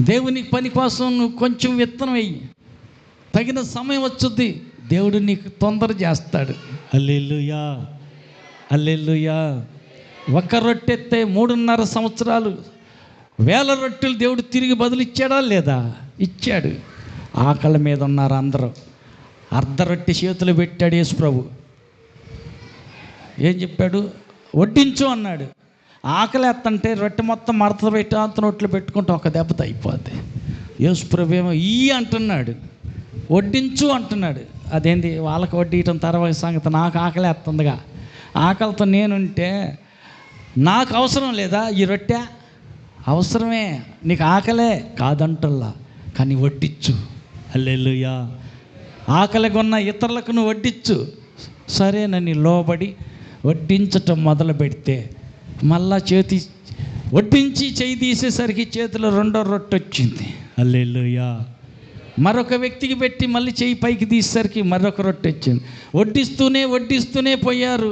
దేవుని పని కోసం నువ్వు కొంచెం విత్తనం వెయ్యి, తగిన సమయం వచ్చుద్ది, దేవుడు నీకు తొందర చేస్తాడు. హల్లెలూయా, హల్లెలూయా. ఒక్క రొట్టెత్తే 3.5 సంవత్సరాలు 1000 రొట్టెలు దేవుడు తిరిగి బదులు ఇచ్చాడా లేదా? ఇచ్చాడు. ఆకలి మీద ఉన్నారు అందరూ. అర్ధ రొట్టె చేతులు పెట్టాడు యేసు ప్రభు. ఏం చెప్పాడు? వడ్డించు అన్నాడు. ఆకలి ఎత్తంటే రొట్టె మొత్తం మడత పెట్టి అంత నోట్లో పెట్టుకుంటే ఒక దెబ్బతో అయిపోద్ది. యేసు ప్రభు ఏమో అంటున్నాడు, వడ్డించు అంటున్నాడు. అదేంటి వాళ్ళకి వడ్డీయటం తర్వాత సంగతి, నాకు ఆకలి ఎత్తుందిగా, ఆకలితో నేనుంటే నాకు అవసరం లేదా ఈ రొట్టె? అవసరమే, నీకు ఆకలే కాదంటల్లా, కానీ వడ్డించు. హల్లెలూయా. ఆకలిగా ఉన్న ఇతరులకు నువ్వు వడ్డించు. సరేనని లోబడి వడ్డించటం మొదలు పెడితే మళ్ళా వడ్డించి చేయి తీసేసరికి చేతిలో 2వ రొట్టె వచ్చింది. హల్లెలూయా. మరొక వ్యక్తికి పెట్టి మళ్ళీ చేయి పైకి తీసేసరికి మరొక రొట్టె వచ్చింది. వడ్డిస్తూనే పోయారు.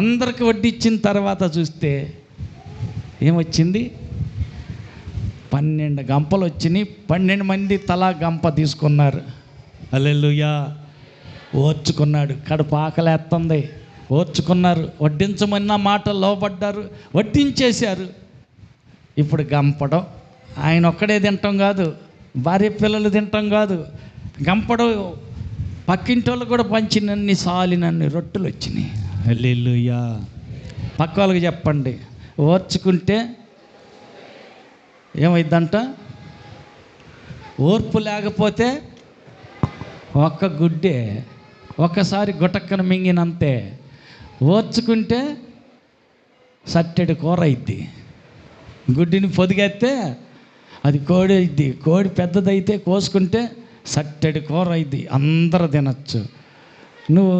అందరికి వడ్డించిన తర్వాత చూస్తే ఏమొచ్చింది? 12 గంపలు వచ్చినాయి. 12 మంది తలా గంప తీసుకున్నారు. హల్లెలూయా. ఓర్చుకున్నాడు. కడుపు ఆకలేస్తుంది, ఓర్చుకున్నారు. వడ్డించమన్న మాట లోపడ్డారు, వడ్డించేశారు. ఇప్పుడు గంపడం ఆయన ఒక్కడే తింటాం కాదు, భార్య పిల్లలు తింటాం కాదు, గంపడం పక్కింటి వాళ్ళు కూడా పంచినన్ని సాలినన్ని రొట్టెలు వచ్చినాయి. హల్లెలూయా. పక్క వాళ్ళకి చెప్పండి, ఓర్చుకుంటే ఏమైందంట? ఓర్పు లేకపోతే ఒక్క గుడ్డే ఒక్కసారి గుటక్కన మింగినంతే. ఓర్చుకుంటే సట్టెడు కూర అయిద్ది. గుడ్డిని పొదిగెత్తే అది కోడి అయిద్ది. కోడి పెద్దదైతే కోసుకుంటే సట్టెడు కూర అయిద్ది, అందరూ తినచ్చు. నువ్వు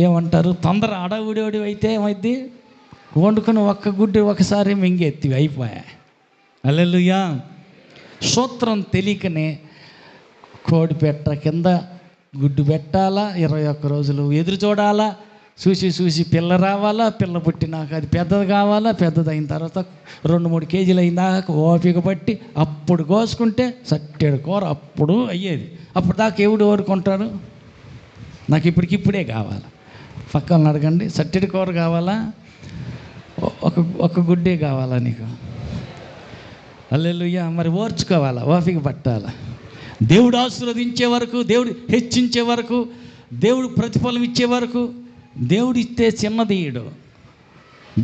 ఏమంటారు, తొందర అడవుడి అయితే ఏమైద్ది? వండుకుని ఒక్క గుడ్డి ఒకసారి మింగెత్తి అయిపోయా. హల్లెలూయా. సూత్రం తెలియకనే కోడి పెట్ట కింద గుడ్డు పెట్టాలా, 21 రోజులు ఎదురు చూడాలా, చూసి చూసి పిల్ల రావాలా, పిల్ల పుట్టినాక అది పెద్దది కావాలా, పెద్దది అయిన తర్వాత 2-3 కేజీలు అయినాక ఓపిక పట్టి అప్పుడు కోసుకుంటే సట్టెడు కూర అప్పుడు అయ్యేది. అప్పుడు దాకా ఎవడు కోరుకుంటారు? నాకు ఇప్పటికిప్పుడే కావాలి. పక్కన అడగండి, సట్టెడు కూర కావాలా, ఒక గుడ్డే కావాలా నీకు? హల్లెలూయా. మరి ఓర్చుకోవాలా, ఓపిక పట్టాలా. దేవుడు ఆశీర్వదించే వరకు, దేవుడు హెచ్చించే వరకు, దేవుడు ప్రతిఫలం ఇచ్చే వరకు. దేవుడిస్తే చిన్నది ఇయ్యడు,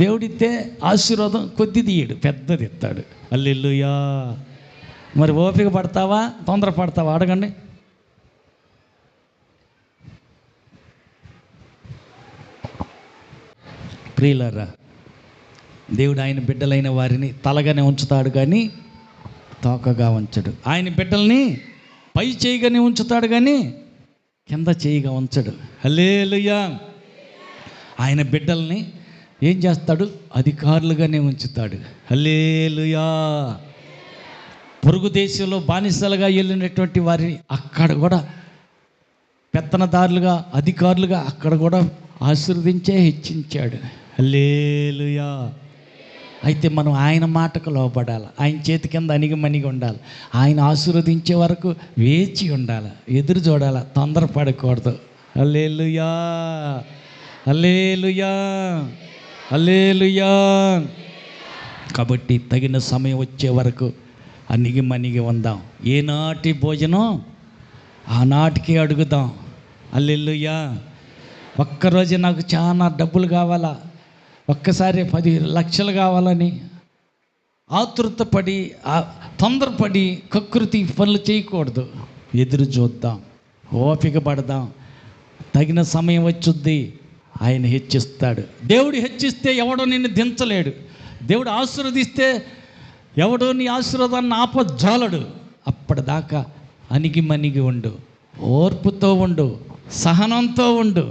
దేవుడిస్తే ఆశీర్వాదం కొద్దిది ఇయ్యడు, పెద్దది ఇస్తాడు. హల్లెలూయా. మరి ఓపిక పడతావా, తొందర పడతావా? అడగండి. ప్రియులారా, దేవుడు ఆయన బిడ్డలైన వారిని తలగానే ఉంచుతాడు కానీ తోకగా ఉంచడు. ఆయన బిడ్డల్ని పై చేయగానే ఉంచుతాడు కానీ కింద చేయగా ఉంచడు. హల్లెలూయా. ఆయన బిడ్డల్ని ఏం చేస్తాడు? అధికారులుగానే ఉంచుతాడు. హల్లెలూయా. పొరుగు దేశంలో బానిసలుగా వెళ్ళినటువంటి వారిని అక్కడ కూడా పెత్తనదారులుగా, అధికారులుగా అక్కడ కూడా ఆశీర్వదించే హెచ్చించాడు. హల్లెలూయా. అయితే మనం ఆయన మాటకు లోపడాలి, ఆయన చేతి కింద అణిగిమణిగి ఉండాలి, ఆయన ఆశీర్వదించే వరకు వేచి ఉండాలి, ఎదురు చూడాలి, తొందరపడకూడదు. హల్లెలూయా, హల్లెలూయా, హల్లెలూయా. కాబట్టి తగిన సమయం వచ్చే వరకు అణిగిమణిగి ఉందాం. ఏనాటి భోజనం ఆనాటికి అడుగుదాం. హల్లెలూయా. ఒక్కరోజు నాకు చాలా డబ్బులు కావాలా, ఒక్కసారి 10 లక్షలు కావాలని ఆతృతపడి తొందరపడి కకృతి పనులు చేయకూడదు. ఎదురు చూద్దాం, ఓపిక పడదాం. తగిన సమయం వచ్చుద్ది, ఆయన హెచ్చిస్తాడు. దేవుడు హెచ్చిస్తే ఎవడో నిన్ను దించలేడు. దేవుడు ఆశీర్వదిస్తే ఎవడో నీ ఆశీర్వాదాన్ని ఆపజాలడు. అప్పటిదాకా అణిగిమణిగి ఉండు, ఓర్పుతో ఉండు, సహనంతో ఉండు.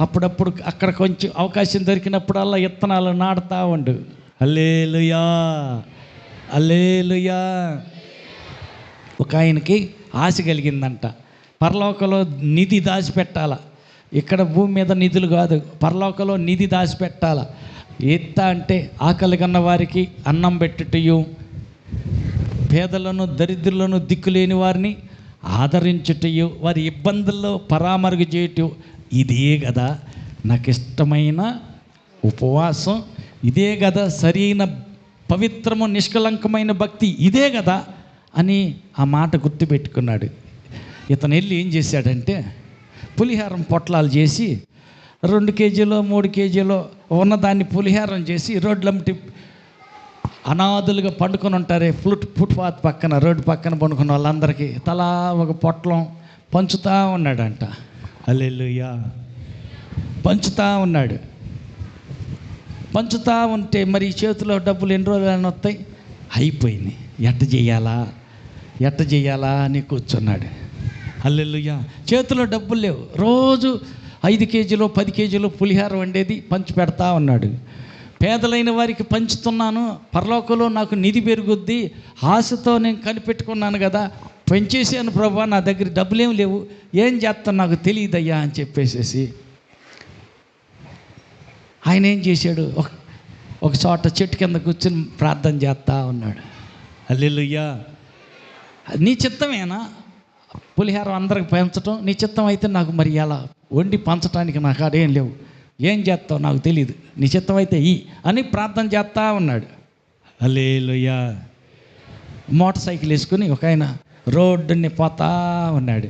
అప్పుడప్పుడు అక్కడ కొంచెం అవకాశం దొరికినప్పుడల్లా విత్తనాలు నాటుతూ ఉండు. హల్లెలూయా, హల్లెలూయా. ఒక ఆయనకి ఆశ కలిగిందంట, పరలోకంలో నిధి దాచిపెట్టాల. ఇక్కడ భూమి మీద నిధులు కాదు, పరలోకంలో నిధి దాచిపెట్టాల. అంటే ఆకలి కన్న వారికి అన్నం పెట్టుటయు, పేదలను దరిద్రులను దిక్కులేని వారిని ఆదరించుటయు, వారి ఇబ్బందుల్లో పరామరుగు చేయటం. ఇదే కదా నాకు ఇష్టమైన ఉపవాసం, ఇదే కదా సరైన పవిత్రము నిష్కలంకమైన భక్తి, ఇదే కదా అని ఆ మాట గుర్తుపెట్టుకున్నాడు. ఇతను వెళ్ళి ఏం చేశాడంటే పులిహారం పొట్లాలు చేసి 2 కేజీలో 3 కేజీలో ఉన్నదాన్ని పులిహారం చేసి రోడ్లమ్మటి అనాథులుగా పండుకొని ఉంటారే, ఫుట్పాత్ పక్కన, రోడ్డు పక్కన పండుకున్న వాళ్ళందరికీ తలా ఒక పొట్లం పంచుతూ ఉన్నాడంట. హల్లెలూయా. పంచుతూ ఉన్నాడు. పంచుతూ ఉంటే మరి చేతిలో డబ్బులు ఎన్ని రోజులు వస్తాయి, అయిపోయినాయి. ఎట్ట చేయాలా అని కూర్చున్నాడు. హల్లెలూయా. చేతిలో డబ్బులు లేవు. రోజు 5 కేజీలు 10 కేజీలు పులిహార వండేది పంచి పెడతా ఉన్నాడు. పేదలైన వారికి పంచుతున్నాను, పరలోకంలో నాకు నిధి పెరుగుద్ది, ఆశతో నేను కనిపెట్టుకున్నాను కదా, పెంచేసాను ప్రభా, నా దగ్గర డబ్బులేం లేవు, ఏం చేస్తాను నాకు తెలియదయ్యా అని చెప్పేసేసి ఆయన ఏం చేశాడు, ఒక చోట చెట్టు కింద కూర్చొని ప్రార్థన చేస్తూ ఉన్నాడు. హల్లెలూయా. నీ చిత్తమేనా పులిహారం అందరికి పంచటం? నీ చిత్తం అయితే నాకు మరి ఎలా వండి పంచడానికి నాకు అదేం లేవు, ఏం చేస్తావు నాకు తెలియదు, నీ చిత్తం అయితే అని ప్రార్థన చేస్తూ ఉన్నాడు. హల్లెలూయా. మోటార్ సైకిల్ వేసుకుని ఒక ఆయన రోడ్డుని పోతా ఉన్నాడు.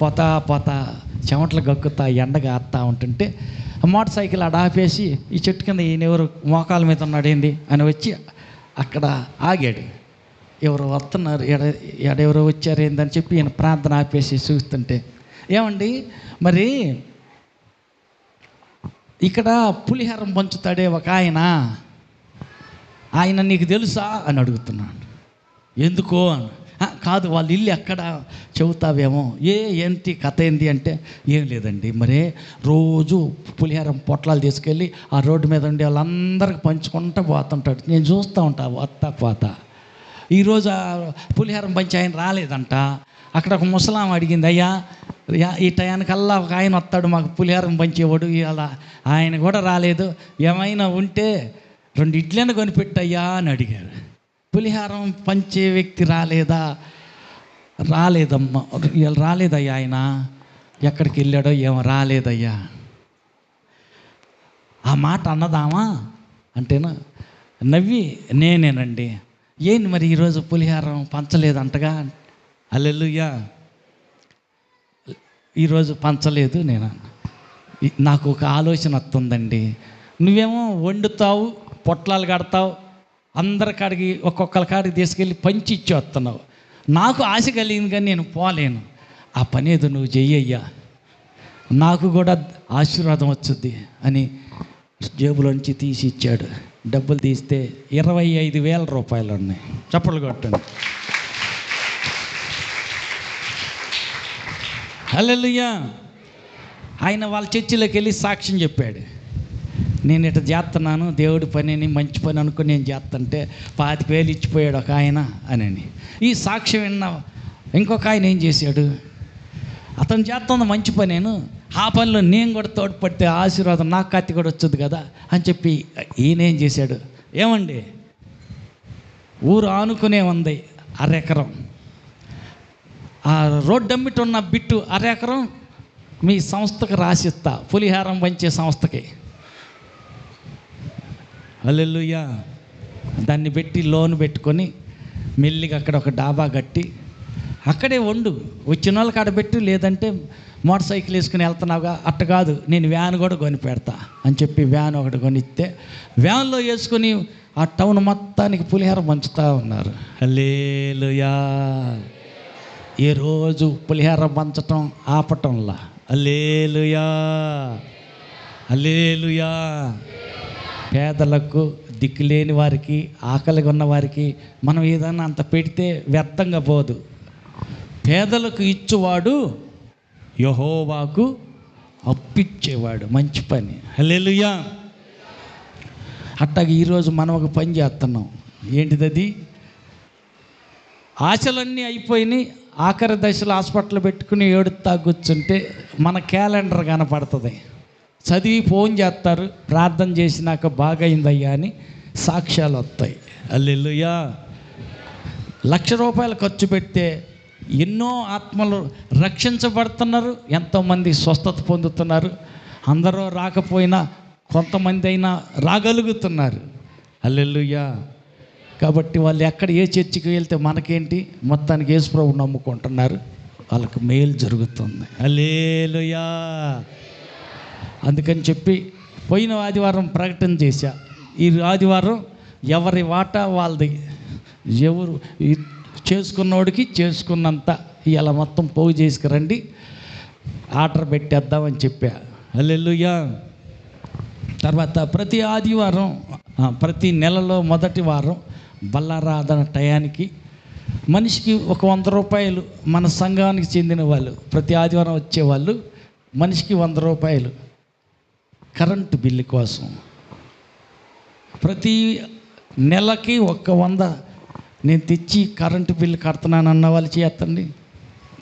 పోతా చెమటలు గక్కుతా ఎండగా ఆడుతూ ఉంటుంటే ఆ మోటార్ సైకిల్ ఆడ ఆపేసి ఈ చెట్టు కింద ఈయన ఎవరు మోకాల మీద ఉన్నాడు ఏంది అని వచ్చి అక్కడ ఆగాడు. ఎవరు వస్తున్నారు, ఎడెవరో వచ్చారు ఏందని చెప్పి ఈయన ప్రార్థన ఆపేసి చూస్తుంటే, ఏమండి మరి ఇక్కడ పులిహారం పంచుతాడే ఒక ఆయన నీకు తెలుసా అని అడుగుతున్నాడు. ఎందుకో అని. కాదు, వాళ్ళ ఇల్లు ఎక్కడ చెబుతావేమో, ఏంటి కథ ఏంటి అంటే, ఏం లేదండి మరే రోజు పులిహారం పొట్లాలు తీసుకెళ్ళి ఆ రోడ్డు మీద ఉండే వాళ్ళందరికీ పంచుకుంటూ పోతుంటాడు, నేను చూస్తూ ఉంటా వస్తా పోతా. ఈరోజు ఆ పులిహారం పంచి ఆయన రాలేదంట. అక్కడ ఒక ముసలాం అడిగింది, అయ్యా ఈ టయానికల్లా ఒక ఆయన వస్తాడు మాకు పులిహారం పంచేవాడు, ఇలా ఆయన కూడా రాలేదు. ఏమైనా ఉంటే 2 ఇడ్లీని కొనిపెట్టయ్యా అని అడిగారు. పులిహారం పంచే వ్యక్తి రాలేదా? రాలేదమ్మా, రాలేదయ్యా, ఆయన ఎక్కడికి వెళ్ళాడో ఏమో, రాలేదయ్యా. ఆ మాట అన్నదామా అంటేనా నవ్వి, నేనేనండి. ఏంటి మరి ఈరోజు పులిహారం పంచలేదంటగా? హల్లెలూయా, ఈరోజు పంచలేదు. నాకు ఒక ఆలోచన వస్తుందండి. నువ్వేమో వండుతావు, పొట్లాలు కడతావు, అందరి కాడికి ఒక్కొక్కరి కాడికి తీసుకెళ్ళి పంచి ఇచ్చి వస్తున్నావు. నాకు ఆశ కలిగింది కానీ నేను పోలేను. ఆ పని ఏదో నువ్వు చెయ్యయ్యా, నాకు కూడా ఆశీర్వాదం వచ్చుద్ది అని జేబులోంచి తీసి ఇచ్చాడు. డబ్బులు తీస్తే 25,000 రూపాయలు ఉన్నాయి. చప్పట్లు కొట్టండి. హల్లెలూయా. ఆయన వాళ్ళ చర్చిలోకి వెళ్ళి సాక్ష్యం చెప్పాడు. నేను ఇట్లా చేస్తున్నాను, దేవుడి పనిని మంచి పని అనుకుని నేను చేస్తుంటే 25,000 ఇచ్చిపోయాడు ఒక ఆయన అని. ఈ సాక్ష్యం విన్న ఇంకొక ఆయన ఏం చేశాడు, అతను చేస్తున్న మంచి పనేను, ఆ పనిలో నేను కూడా తోడ్పడితే ఆశీర్వాదం నాకు కత్తి కూడా వచ్చుద్ది కదా అని చెప్పి ఈయన ఏం చేశాడు, ఏమండి ఊరు ఆనుకునే ఉంది 1/2 ఎకరం, ఆ రోడ్డు అమ్మిటి ఉన్న బిట్టు 1/2 ఎకరం మీ సంస్థకు రాసిస్తా, పులిహారం పంచే సంస్థకి. హల్లెలూయా. దాన్ని పెట్టి లోన్ పెట్టుకొని మెల్లిగా అక్కడ ఒక డాబా కట్టి అక్కడే వండు, వచ్చిన వాళ్ళకి అక్కడ పెట్టు, లేదంటే మోటార్ సైకిల్ వేసుకుని వెళ్తున్నావుగా, అట్ట కాదు నేను వ్యాన్ కూడా కొని పెడతా అని చెప్పి వ్యాన్ ఒకటి కొనిస్తే వ్యాన్లో వేసుకొని ఆ టౌన్ మొత్తానికి పులిహార పంచుతూ ఉన్నారు. హల్లెలూయా. ఏ రోజు పులిహార పంచటం ఆపటంలా. హల్లెలూయా, హల్లెలూయా. పేదలకు, దిక్కులేని వారికి, ఆకలిగా ఉన్న వారికి మనం ఏదైనా అంత పెడితే వ్యర్థంగా పోదు. పేదలకు ఇచ్చువాడు యెహోవాకు అప్పిచ్చేవాడు. మంచి పని. హల్లెలూయా. అట్టాగా ఈరోజు మనం ఒక పని చేస్తున్నాం. ఏంటిది అది? ఆశలన్నీ అయిపోయినాయి, ఆఖరి దశలో హాస్పిటల్ పెట్టుకుని ఏడుతా కూర్చుంటే మన క్యాలెండర్ కనపడుతుంది. చదివి ఫోన్ చేస్తారు, ప్రార్థన చేసినాక బాగైందయ్యా అని సాక్ష్యాలు వస్తాయి. హల్లెలూయా. 1,00,000 రూపాయలు ఖర్చు పెడితే ఎన్నో ఆత్మలు రక్షించబడుతున్నారు, ఎంతోమంది స్వస్థత పొందుతున్నారు. అందరూ రాకపోయినా కొంతమంది అయినా రాగలుగుతున్నారు. హల్లెలూయా. కాబట్టి వాళ్ళు ఎక్కడ ఏ చర్చికి వెళ్తే మనకేంటి, మొత్తానికి యేసు ప్రభువుని నమ్ముకుంటున్నారు, వాళ్ళకి మేలు జరుగుతుంది. హల్లెలూయా. అందుకని చెప్పి పోయిన ఆదివారం ప్రకటన చేశా, ఈ ఆదివారం ఎవరి వాటా వాళ్ళది, ఎవరు చేసుకున్నోడికి చేసుకున్నంత ఇలా మొత్తం పోగు చేసుకురండి, ఆర్డర్ పెట్టేద్దామని చెప్పా. హల్లెలూయా. తర్వాత ప్రతి ఆదివారం, ప్రతి నెలలో మొదటి వారం బల్లారాధన టయానికి మనిషికి ఒక 100 రూపాయలు, మన సంఘానికి చెందిన వాళ్ళు ప్రతి ఆదివారం వచ్చేవాళ్ళు మనిషికి 100 రూపాయలు కరెంటు బిల్లు కోసం. ప్రతి నెలకి 100 నేను తెచ్చి కరెంటు బిల్లు కడుతున్నాను అన్న వాళ్ళు చేస్తండి.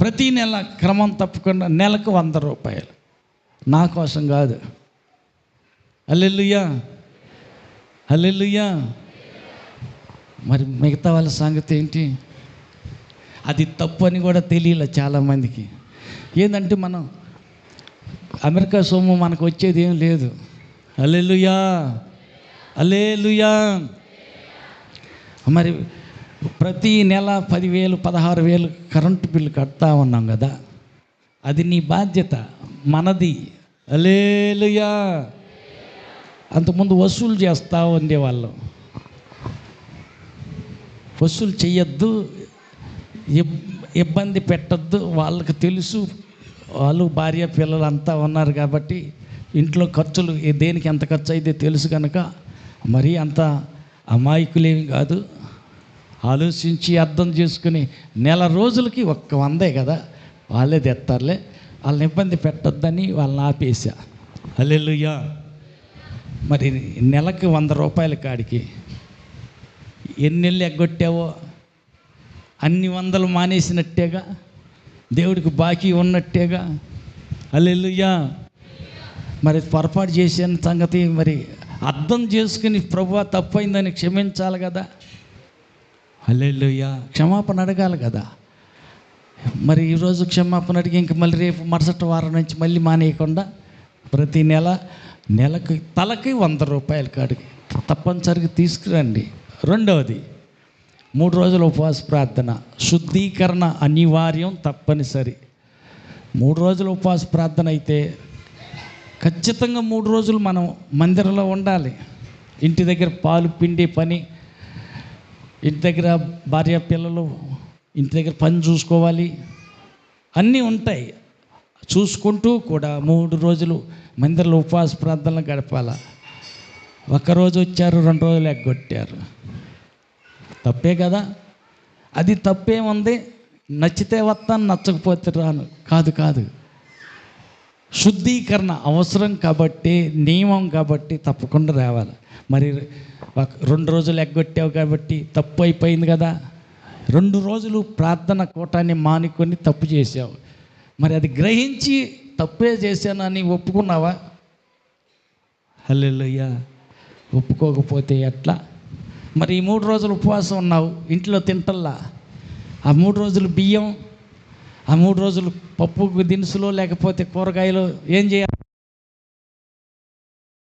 ప్రతి నెల క్రమం తప్పకుండా నెలకు 100 రూపాయలు నా కోసం కాదు. హల్లెలూయా, హల్లెలూయా. మరి మిగతా వాళ్ళ సంగతి ఏంటి? అది తప్పు అని కూడా తెలియలే చాలామందికి. ఏంటంటే మనం అమెరికా సొమ్ము మనకు వచ్చేది ఏం లేదు. హల్లెలూయా, హల్లెలూయా. మరి ప్రతి నెల 10,000 16,000 కరెంటు బిల్లు కడతా ఉన్నాం కదా, అది నీ బాధ్యత, మనది. హల్లెలూయా. అంతకుముందు వసూలు చేస్తూ ఉండేవాళ్ళం. వసూలు చెయ్యొద్దు, ఇబ్బంది పెట్టద్దు, వాళ్ళకి తెలుసు, వాళ్ళు భార్య పిల్లలు అంతా ఉన్నారు కాబట్టి ఇంట్లో ఖర్చులు దేనికి ఎంత ఖర్చు అయితే తెలుసు కనుక మరీ అంత అమాయకులేమి కాదు. ఆలోచించి అర్థం చేసుకుని నెల రోజులకి 100 కదా, వాళ్ళే తెస్తారులే, వాళ్ళని ఇబ్బంది పెట్టొద్దని వాళ్ళని ఆపేసా. హల్లెలూయా. మరి నెలకి 100 రూపాయల కాడికి ఎన్ని నెలలు ఎగ్గొట్టావో అన్ని 100 మానేసినట్టేగా. దేవుడికి బాకీ ఉన్నట్టేగా. హల్లెలూయా. మరి పొరపాటు చేసిన సంగతి మరి అర్థం చేసుకుని ప్రభువా తప్పైందని క్షమించాలి కదా. హల్లెలూయా. క్షమాపణ అడగాలి కదా. మరి ఈరోజు క్షమాపణ అడిగి ఇంక మళ్ళీ రేపు మరుసటి వారం నుంచి మళ్ళీ మానేయకుండా ప్రతి నెలకి తలకి 100 రూపాయల కాడికి తప్పనిసరిగా తీసుకురండి. రెండవది 3 రోజుల ఉపవాస ప్రార్థన. శుద్ధీకరణ అనివార్యం, తప్పనిసరి. 3 రోజుల ఉపవాస ప్రార్థన అయితే ఖచ్చితంగా 3 రోజులు మనం మందిరంలో ఉండాలి. ఇంటి దగ్గర పాలు పిండి పని, ఇంటి దగ్గర భార్య పిల్లలు, ఇంటి దగ్గర పని చూసుకోవాలి, అన్నీ ఉంటాయి. చూసుకుంటూ కూడా 3 రోజులు మందిరంలో ఉపవాస ప్రార్థనలు గడపాల. ఒక్కరోజు వచ్చారు, 2 రోజులు ఎగ్గొట్టారు, తప్పే కదా. అది తప్పేముంది? నచ్చితే వస్తాను, నచ్చకపోతే రాను కాదు. శుద్ధీకరణ అవసరం కాబట్టి, నియమం కాబట్టి తప్పకుండా రావాలి. మరి 2 రోజులు ఎగ్గొట్టావు కాబట్టి తప్పు అయిపోయింది కదా. 2 రోజులు ప్రార్థన కూటాన్ని మానుకొని తప్పు చేసావు. మరి అది గ్రహించి తప్పే చేశానని ఒప్పుకున్నావా? హల్లెలూయా. ఒప్పుకోకపోతే ఎట్లా? మరి ఈ 3 రోజులు ఉపవాసం ఉన్నావు, ఇంట్లో తింటల్లా. ఆ 3 రోజులు బియ్యం, ఆ 3 రోజులు పప్పు దినుసులు లేకపోతే కూరగాయలు ఏం చేయాలి?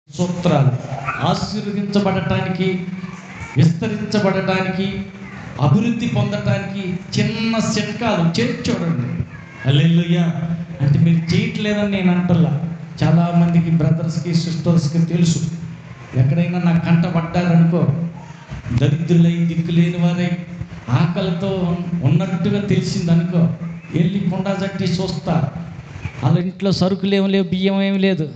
సూత్రాలు ఆశీర్వదించబడటానికి, విస్తరించబడటానికి, అభివృద్ధి పొందటానికి చిన్న చిట్కాలు చేసి చూడండి. హల్లెలూయా. అంటే మీరు చేయట్లేదని నేను అంటల్లా. చాలామందికి బ్రదర్స్కి సిస్టర్స్కి తెలుసు. ఎక్కడైనా నా కంట పడ్డారనుకో, దరిద్రులై దిక్కులేని వారై ఆకలితో ఉన్నట్టుగా తెలిసిందనుకో, వెళ్ళి కుండా చట్టి చూస్తా. వాళ్ళ ఇంట్లో సరుకులు ఏమి లేవు, బియ్యం ఏమి లేదు.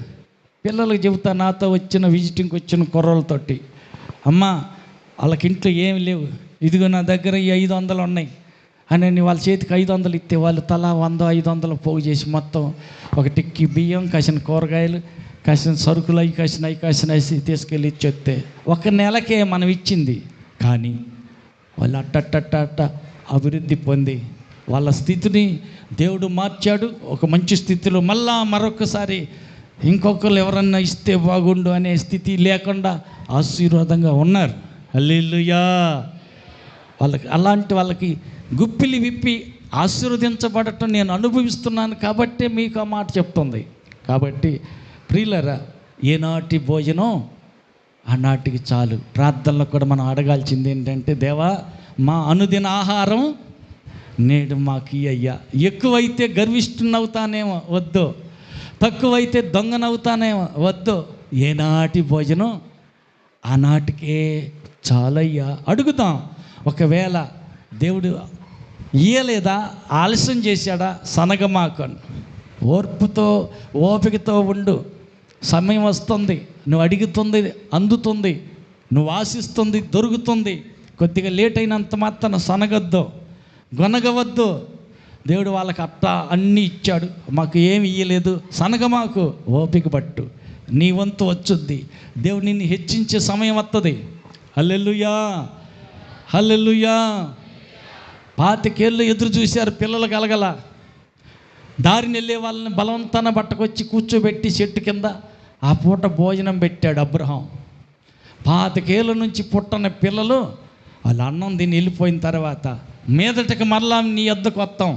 పిల్లలకు చెబుతా, నాతో వచ్చిన విజిటింగ్కి వచ్చిన కుర్రోళ్ళతోటి, అమ్మ వాళ్ళకి ఇంట్లో ఏమి లేవు, ఇదిగో నా దగ్గర ఈ 500 ఉన్నాయి అని వాళ్ళ చేతికి 500 ఇస్తే వాళ్ళు తలా 100, 500 పోగు చేసి మొత్తం ఒక టిక్కి బియ్యం, కాసిన కూరగాయలు, కాసిన సరుకులు, అవి కాసిన వేసి తీసుకెళ్ళి ఇచ్చేస్తే 1 నెలకే మనం ఇచ్చింది. కానీ వాళ్ళు అట్ట అభివృద్ధి పొంది వాళ్ళ స్థితిని దేవుడు మార్చాడు. ఒక మంచి స్థితిలో మళ్ళా మరొకసారి ఇంకొకరు ఎవరన్నా ఇస్తే బాగుండు అనే స్థితి లేకుండా ఆశీర్వాదంగా ఉన్నారు. హల్లెలూయా. వాళ్ళకి గుప్పిలి విప్పి ఆశీర్వదించబడటం నేను అనుభవిస్తున్నాను కాబట్టే మీకు ఆ మాట చెప్తుంది. కాబట్టి ప్రియులరా, ఏనాటి భోజనం ఆనాటికి చాలు. ప్రార్థనలో కూడా మనం అడగాల్సింది ఏంటంటే, దేవా మా అనుదిన ఆహారం నేడు మాకు అయ్యా. ఎక్కువైతే గర్విష్ఠునవుతానేమో వద్దు, తక్కువైతే దొంగనవుతానేమో వద్దు. ఏనాటి భోజనం ఆనాటికే చాలయ్యా. అడుగుతాం. ఒకవేళ దేవుడు ఇయ్యలేదా, ఆలస్యం చేశాడా, సనగమాకను. ఓర్పుతో ఓపికతో ఉండు. సమయం వస్తుంది, నువ్వు అడుగుతుంది అందుతుంది, నువ్వు ఆశిస్తుంది దొరుకుతుంది. కొద్దిగా లేట్ అయినంత మాత్రాన సనగద్దు, గొనగవద్దు. దేవుడు వాళ్ళకి అట్టా అన్నీ ఇచ్చాడు, మాకు ఏమి ఇయ్యలేదు, సనగమాకు. ఓపిక పట్టు, నీ వంతు వచ్చుద్ది. దేవుడు నిన్ను హెచ్చించే సమయం వస్తుంది. హల్లెలూయా. హల్లెలూయా. 25 ఏళ్ళు ఎదురు చూశారు పిల్లలు కలగల. దారిని వెళ్ళే వాళ్ళని బలవంతాన పట్టుకొచ్చి కూర్చోబెట్టి చెట్టు కింద ఆ పూట భోజనం పెట్టాడు అబ్రహాం. 25 ఏళ్ళ నుంచి పుట్టని పిల్లలు వాళ్ళు అన్నం తిని వెళ్ళిపోయిన తర్వాత మీదటికి మరలా నీ వద్దకు వస్తాం,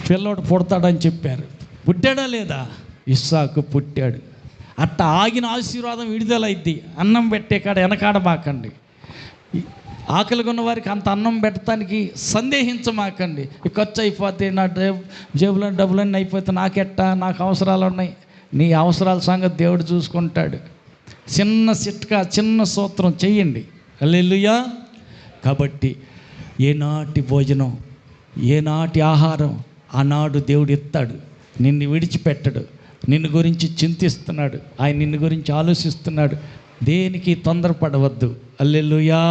పిల్లోడు పుడతాడని చెప్పారు. పుట్టాడా లేదా? ఇస్సాకు పుట్టాడు. అట్ట ఆగిన ఆశీర్వాదం విడుదలైద్ది. అన్నం పెట్టే కాడ వెనకాడమాకండి. ఆకలిగా ఉన్న వారికి అంత అన్నం పెట్టడానికి సందేహించమాకండి. ఖర్చు అయిపోతే నా జేబులో డబ్బులన్నీ అయిపోతే నాకెట్టా, నాకు అవసరాలు ఉన్నాయి. నీ అవసరాల సంగతి దేవుడు చూసుకుంటాడు. చిన్న చిట్కా, చిన్న సూత్రం చెయ్యండి. హల్లెలూయా. కాబట్టి ఏనాటి భోజనం, ఏనాటి ఆహారం ఆనాడు దేవుడు ఇస్తాడు. నిన్ను విడిచిపెట్టడు. నిన్ను గురించి చింతిస్తున్నాడు. ఆయన నిన్ను గురించి ఆలోచిస్తున్నాడు. దేనికి తొందరపడవద్దు. హల్లెలూయా.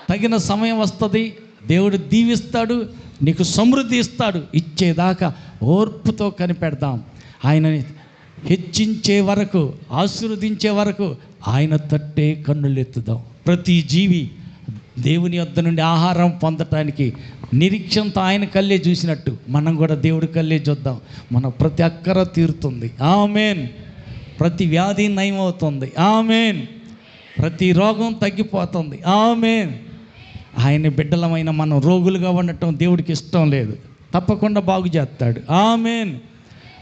తగిన సమయం వస్తుంది, దేవుడు దీవిస్తాడు, నీకు సమృద్ధి ఇస్తాడు. ఇచ్చేదాకా ఓర్పుతో కనిపెడదాం. ఆయనని హెచ్చించే వరకు, ఆశీర్వదించే వరకు ఆయన తట్టే కన్నులెత్తుదాం. ప్రతి జీవి దేవుని యొద్ద నుండి ఆహారం పొందటానికి నిరీక్షంతో ఆయన కళ్ళే చూసినట్టు మనం కూడా దేవుడి కళ్ళే చూద్దాం. మన ప్రతి అక్కర తీరుతుంది. ఆమేన్. ప్రతి వ్యాధి నయం అవుతుంది. ఆమేన్. ప్రతి రోగం తగ్గిపోతుంది. ఆమేన్. ఆయన బిడ్డలమైన మనం రోగులుగా ఉండటం దేవుడికి ఇష్టం లేదు. తప్పకుండా బాగు చేస్తాడు. ఆమేన్.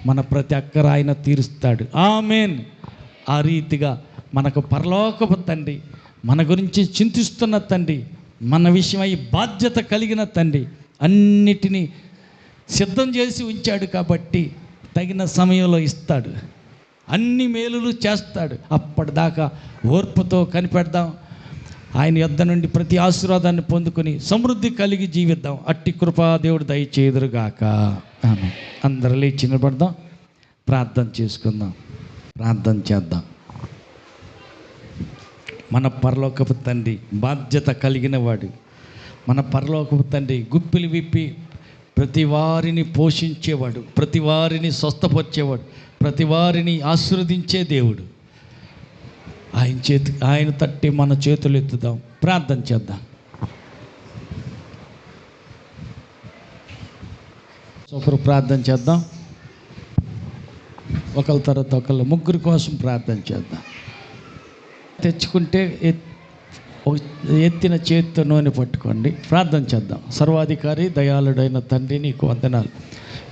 మన ప్రతి అక్కర ఆయన తీరుస్తాడు. ఆమేన్. ఆ రీతిగా మనకు పరలోకపు తండ్రి, మన గురించి చింతిస్తున్న తండ్రి, మన విషయమై బాధ్యత కలిగిన తండ్రి అన్నిటినీ సిద్ధం చేసి ఉంచాడు కాబట్టి తగిన సమయంలో ఇస్తాడు. అన్ని మేలులు చేస్తాడు. అప్పటిదాకా ఓర్పుతో కనిపెడదాం. ఆయన యొద్ద నుండి ప్రతి ఆశీర్వాదాన్ని పొందుకొని సమృద్ధి కలిగి జీవిద్దాం. అట్టి కృపా దేవుడు దయచేదురుగాక. ఆమేన్. అందరూ లేచి నిలబడదాం, ప్రార్థన చేసుకుందాం. ప్రార్థన చేద్దాం. మన పరలోకపు తండ్రి బాధ్యత కలిగిన వాడు. మన పరలోకపు తండ్రి గుప్పిలు విప్పి ప్రతి వారిని పోషించేవాడు, ప్రతి వారిని స్వస్థపరిచేవాడు, ప్రతి వారిని ఆశీర్వదించే దేవుడు. ఆయన తట్టి మన చేతులు ఎత్తుదాం, ప్రార్థన చేద్దాం. ఒకరు ప్రార్థన చేద్దాం. ఒకరి తర్వాత ఒకళ్ళు, ముగ్గురు కోసం ప్రార్థన చేద్దాం. తెచ్చుకుంటే ఎత్తిన చేతితో నూనె పట్టుకోండి, ప్రార్థన చేద్దాం. సర్వాధికారి దయాళుడైన తండ్రి, నీకు వందనాలు.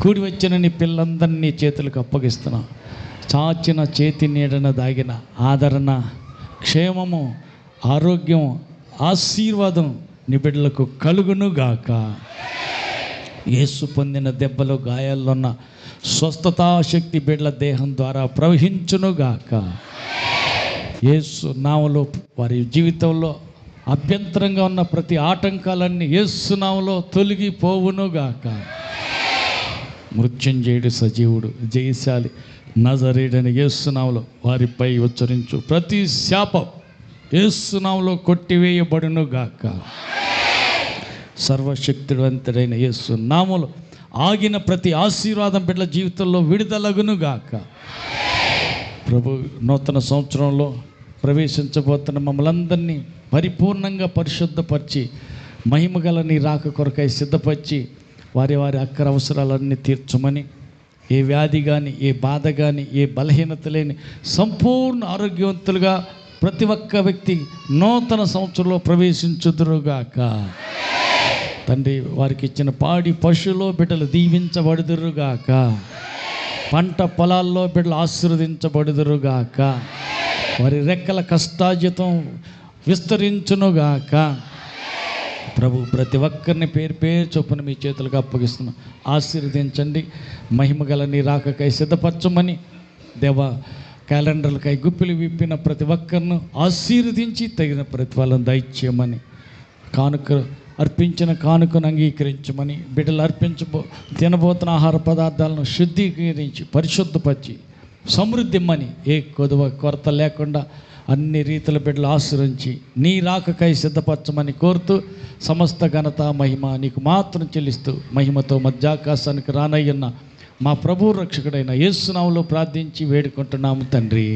కూడి వచ్చిన నీ పిల్లలందరినీ నీ చేతులకు అప్పగిస్తున్నాం. చాచిన చేతి నీడన దాగిన ఆదరణ, క్షేమము, ఆరోగ్యం, ఆశీర్వాదం నీ బిడ్డలకు కలుగునుగాక. యేసు పొందిన దెబ్బలు, గాయాల్లో ఉన్న స్వస్థతాశక్తి బిడ్డల దేహం ద్వారా ప్రవహించునుగాక. యేసు నామములో వారి జీవితంలో అభ్యంతరంగా ఉన్న ప్రతి ఆటంకాలన్నీ యేసు నామములో తొలగిపోవునుగాక. మృత్యుంజయుడు, సజీవుడు, జయశాలి, నజరేయుడైన యేసు నామములో వారిపై ఉచ్చరించు ప్రతి శాపం యేసు నామములో కొట్టివేయబడునుగాక. సర్వశక్తివంతుడైన యేసు నామములో ఆగిన ప్రతి ఆశీర్వాదం బిడ్డల జీవితంలో విడుదలగునుగాక. ప్రభు, నూతన సంవత్సరంలో ప్రవేశించబోతున్న మమ్మల్ని అందరినీ పరిపూర్ణంగా పరిశుద్ధపరిచి మహిమగల నీ రాక కొరకై సిద్ధపరిచి వారి వారి అక్కర అవసరాలన్నీ తీర్చమని, ఏ వ్యాధి కానీ, ఏ బాధ కానీ, ఏ బలహీనత లేని సంపూర్ణ ఆరోగ్యవంతులుగా ప్రతి ఒక్క వ్యక్తి నూతన సంవత్సరంలో ప్రవేశించుదురుగాక. తండ్రి, వారికి ఇచ్చిన పాడి పశువులో బిడ్డలు దీవించబడుదురుగాక. పంట పొలాల్లో బిడ్డలు ఆశీర్వదించబడుదురుగాక. వారి రెక్కల కష్టార్జితం విస్తరించునుగాక. ప్రభు, ప్రతి ఒక్కరిని పేరు పేరు చొప్పున మీ చేతులకు అప్పగిస్తున్నాం. ఆశీర్వదించండి. మహిమగల నీ రాకకై సిద్ధపరచమని, దేవ క్యాలెండర్లకై గుప్పిలు విప్పిన ప్రతి ఒక్కరిని ఆశీర్వదించి తగిన ప్రతిఫలం దయచేయమని, అర్పించిన కానుకను అంగీకరించమని, బిడ్డలు తినబోతున్న ఆహార పదార్థాలను శుద్ధీకరించి పరిశుద్ధపరిచి సమృద్ధిమ్మని, ఏ కొరత లేకుండా అన్ని రీతుల బిడ్డలు ఆశ్రయించి నీ రాకకై సిద్ధపరచమని కోరుతూ, సమస్త ఘనత మహిమ నీకు మాత్రం చెల్లిస్తూ, మహిమతో మధ్యాకాశానికి రానయ్యున్న మా ప్రభు రక్షకుడైన యేసు నామములో ప్రార్థించి వేడుకుంటున్నాము తండ్రి.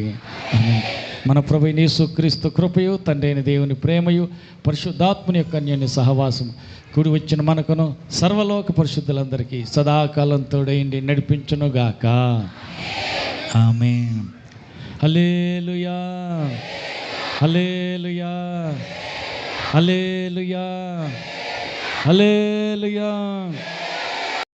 మన ప్రభు యేసుక్రీస్తు కృపయు, తండ్రి అయిన దేవుని ప్రేమయు, పరిశుద్ధాత్మని యొక్క అన్యోన్య సహవాసం కూడి వచ్చిన మనకును సర్వలోక పరిశుద్ధులందరికీ సదాకాలం తోడైండి నడిపించునుగాక. ఆమేన్. హల్లెలూయా, హల్లెలూయా, హల్లెలూయా, హల్లెలూయా.